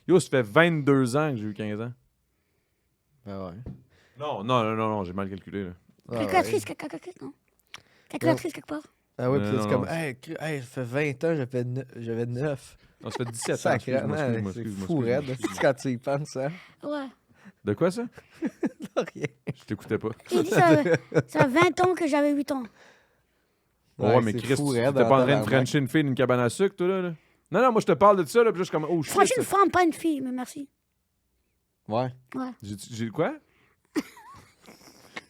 Yo, ça fait 22 ans que j'ai eu 15 ans. Ben ouais. Non, j'ai mal calculé, là. Ah, Calculatrice, non? Calculatrice, quelque part. Ah oui, puis Non, c'est non, comme, hey, ça fait 20 ans, j'avais 9. Non, ça fait 17 ans. Sacrément, Excuse-moi, c'est excuse-moi, fou, excuse-moi, raide. excuse-moi. C'est quand tu y penses, hein? Ouais. De quoi, ça? Rien. Je t'écoutais pas. Il dit ça, ça a 20 ans que j'avais 8 ans. Ouais, mais c'est Chris, fou, tu raide, t'es pas en train de tabarnak. frencher une fille d'une cabane à sucre, toi, là? Non, moi, je te parle de ça, là, puis je suis comme, oh, shit. Franchement, une femme, pas une fille, mais merci. Ouais. J'ai quoi?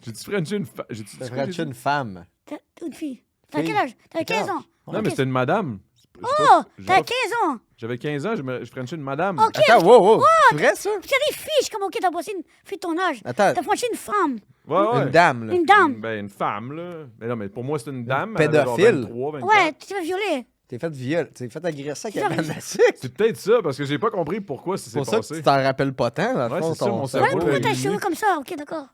J'ai-tu frenché une femme? T'as franchi une femme. T'as une fille. T'as Fille. quel âge? T'avais Quel 15 âge? ans. Non, mais c'était une madame. Oh! j'ai T'avais pas- 15 ans. J'avais 15 ans, je frenchais une madame. Ok. Attends, wow. C'est vrai, ça? C'est des filles, je suis comme, ok, t'as bossé une fille de ton âge. Attends, T'as franchi une femme. Ouais. une dame, là. Une dame. Ben, une femme, là. Mais non, mais pour moi, c'était une dame. pédophile. Elle avait genre 23, 24. Ouais, tu t'es fait violer. T'es fait agresser à C'est cabane ça. à sucre. C'est peut-être ça, parce que j'ai pas compris pourquoi ça C'est s'est pour ça que passé. tu t'en rappelles pas tant, dans le Ouais, fond, c'est ça, mon ton cerveau, Ouais, là, pourquoi il t'as est les cheveux nu. comme ça? Ok, d'accord.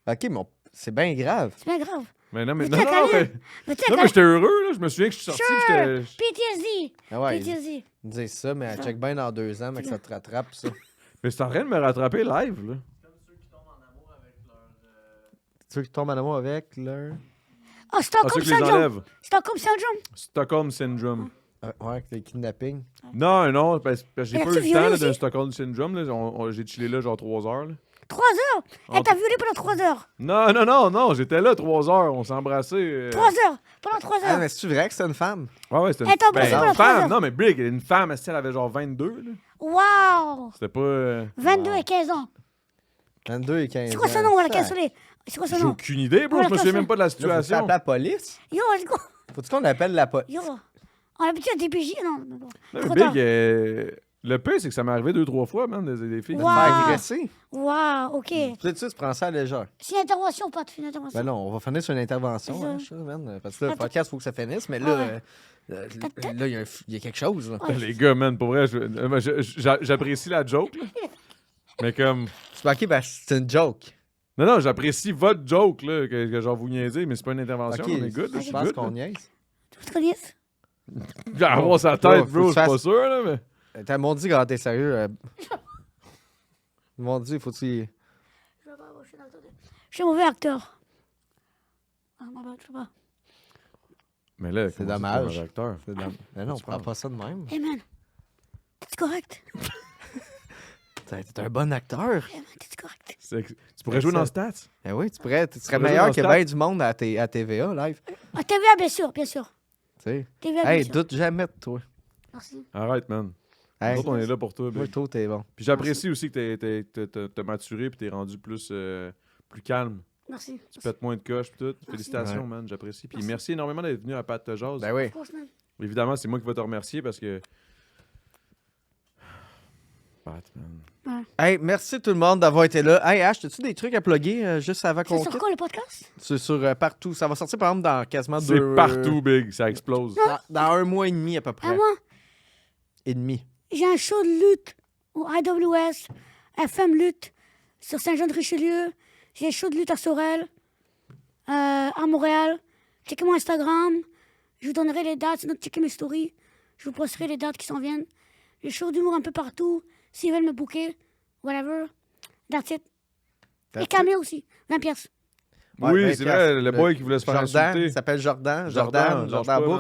Ok, mais c'est bien grave. C'est bien grave. Mais non, mais Mais non, t'as non, calé. mais... Mais tu sais, Non, mais j'étais heureux, là. Je me souviens que je suis sorti, puis Sure. j'étais... PTSD. Ah ouais, PTSD. ils disent ça, mais check bien dans 2 ans, mais que ça te rattrape, ça. Mais c'est en train de me rattraper live, là. Ceux qui tombent en amour avec leur... Oh, Ah, Stockholm ceux que je les Syndrome. enlève. Stockholm Syndrome. Stockholm Syndrome. Ouais, avec les kidnappings. Non, parce que j'ai Mais pas as-tu eu le violé temps là, aussi? d'un Stockholm Syndrome. Là. J'ai chillé là genre 3 heures. Là. 3 heures. Elle t'a violé pendant 3 heures. Non, j'étais là 3 heures. On s'est embrassés. 3 heures. Pendant 3 Ah, heures. mais c'est vrai que c'est une femme? Ouais, c'était Elle t'a embrassé une pendant 3 femme. heures. Non, mais Big, une femme, elle avait genre 22. Là. Wow. C'était pas... 22 et 15 ans. 22 et 15 C'est quoi son nom? On va la canceller. C'est quoi son J'ai nom? aucune idée, bro. Ouais, Je me souviens attends, même pas de la Là, faut situation. appeler la police? Yo, let's go. Faut-tu qu'on appelle la police? Yo. On a l'habitude à DPJ. Non, mais bon. Non, Trop mais tard. Big, le pire, c'est que ça m'est arrivé 2-3 fois, man, des filles. De te Wow. faire agresser? Wow, ok. Peut-être ça, tu prends ça à la légère. C'est une intervention, pas une intervention. Ben non, on va finir sur une intervention, C'est ça. hein, je sais, man, parce que là, le Attends. podcast, il faut que ça finisse, mais là, Ouais. là, il y a quelque chose, là. Ouais. Les gars, man, pour vrai, j'apprécie la joke, là. Mais comme... C'est pas ok, ben c'est une joke. Non, j'apprécie votre joke, là, que genre vous niaisez, mais c'est pas une intervention, Ok, on est good, là, je je suis pense good, qu'on là. niaise. Tu te connais? J'ai à avoir sa Bro, tête, faut bro, que je suis tu pas fasses- sûr, là, mais... Ils m'ont dit quand t'es sérieux. Ils m'ont dit, faut-tu. Je suis un mauvais acteur. Ah, ma bad, je sais pas. Mais là, C'est comment tu dommage. es un acteur? Mais non, on Tu prend parles. pas ça de même. Hey man, t'es correct? T'es un bon acteur. Hey man, t'es correct? Tu pourrais jouer dans Stats? Eh oui, tu serais pourrais meilleur jouer que dans bien du monde à TVA live. Ah, TVA, bien sûr, bien sûr. Tu sais. TVA, bien Hey, sûr. doute jamais de toi. Merci. Arrête, man. Hey, Nous autres, on est là pour toi, moi, Big. je trouve que t'es bon. Puis j'apprécie aussi que t'as maturé puis t'es rendu plus calme. Merci. Tu pètes moins de coche puis tout. Félicitations, Ouais. man, j'apprécie. Puis Merci. merci énormément d'être venu à Pat de Jazz. Ben oui. Of course, man. Évidemment, c'est moi qui vais te remercier parce que... Pat, man. Hey, merci tout le monde d'avoir été là. Hey, Ash, as-tu des trucs à plugger juste avant C'est qu'on sur quitte? quoi le podcast? C'est sur partout. Ça va sortir, par exemple, dans quasiment C'est 2... partout, Big. Ça explose. Dans 1 mois et demi, à peu Ah, près. moi? et demi. J'ai un show de lutte au IWS, FM Lutte, sur Saint-Jean-de-Richelieu. J'ai un show de lutte à Sorel, à Montréal. Checkez mon Instagram. Je vous donnerai les dates, sinon checkez mes stories. Je vous posterai les dates qui s'en viennent. Les shows d'humour un peu partout. S'ils veulent me booker, whatever. That's it. Et cameo aussi, 20 pièces. Ouais, Oui, 20 c'est vrai, le boy qui voulait se faire Jordan, insulter. il s'appelle Jordan. lâche Jordan pas, Book.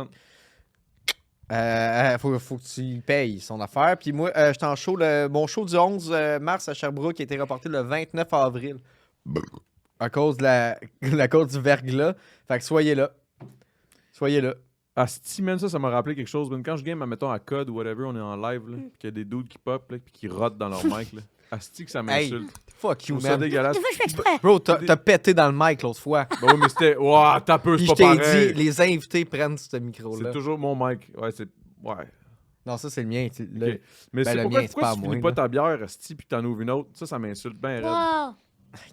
man. Faut que tu payes son affaire. Puis moi, j'étais en show, mon show du 11 mars à Sherbrooke a été reporté le 29 avril. À cause de la cause du verglas. Fait que soyez là. Soyez là. Asti, man, ça m'a rappelé quelque chose. Man. Quand je game, mettons, à code ou whatever, on est en live, là, pis qu'il y a des dudes qui pop, là, pis qui rotent dans leur mic, là. Asti, que ça Hey, m'insulte. fuck Je you, trouve ça man. dégueulasse. Des fois, je fais exprès. Bro, t'as pété dans le mic l'autre fois. Ben oui, mais c'était. Ouah, t'as peu, Puis c'est je pas t'ai pareil. dit, les invités prennent ce C'est micro-là. toujours mon mic. Ouais, c'est. Ouais. Non, ça, c'est le mien. Ok. Le... Mais Ben, c'est le pourquoi, mien, c'est pas à tu moi, finis pas là. ta bière, Asti, pis que t'en ouvres une autre? Ça m'insulte bien raide. Wow.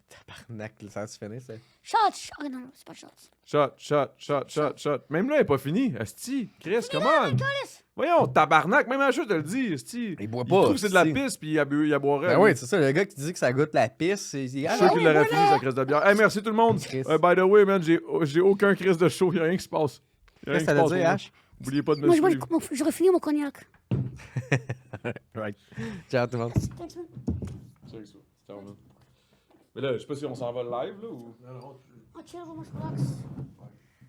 Tabarnak, ça a-tu fini, ça? Shot. Oh, non, non, c'est pas shot. Shot. Même là, elle est pas finie. Asti, Chris, come on. Voyons, tabarnak, même un jeu te le dit, Asti. Il boit Il pas, trouve que c'est de la asti. pisse, puis il boirait. Ben lui. oui, c'est ça, le gars qui dit que ça goûte la pisse, c'est... Je suis sûr qu'il l'aurait fini, sa crise de bière. Hey, merci tout le monde. Chris. By the way, man, j'ai aucun crise de show. Y'a rien qui se passe. Y'a rien Qu'est-ce que qui se t'allais passe dire, pour moi. H? Oubliez pas de me Moi, suivre. j'aurais fini mon cognac. Right. Ciao tout le monde. Thanks, man. C'est ça. Ciao, man. Mais là, je sais pas si on s'en va live, là, ou... Oh, chill, moi, je relax.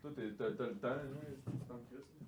Toi, t'as le temps, là, c'est le temps de Chris, là.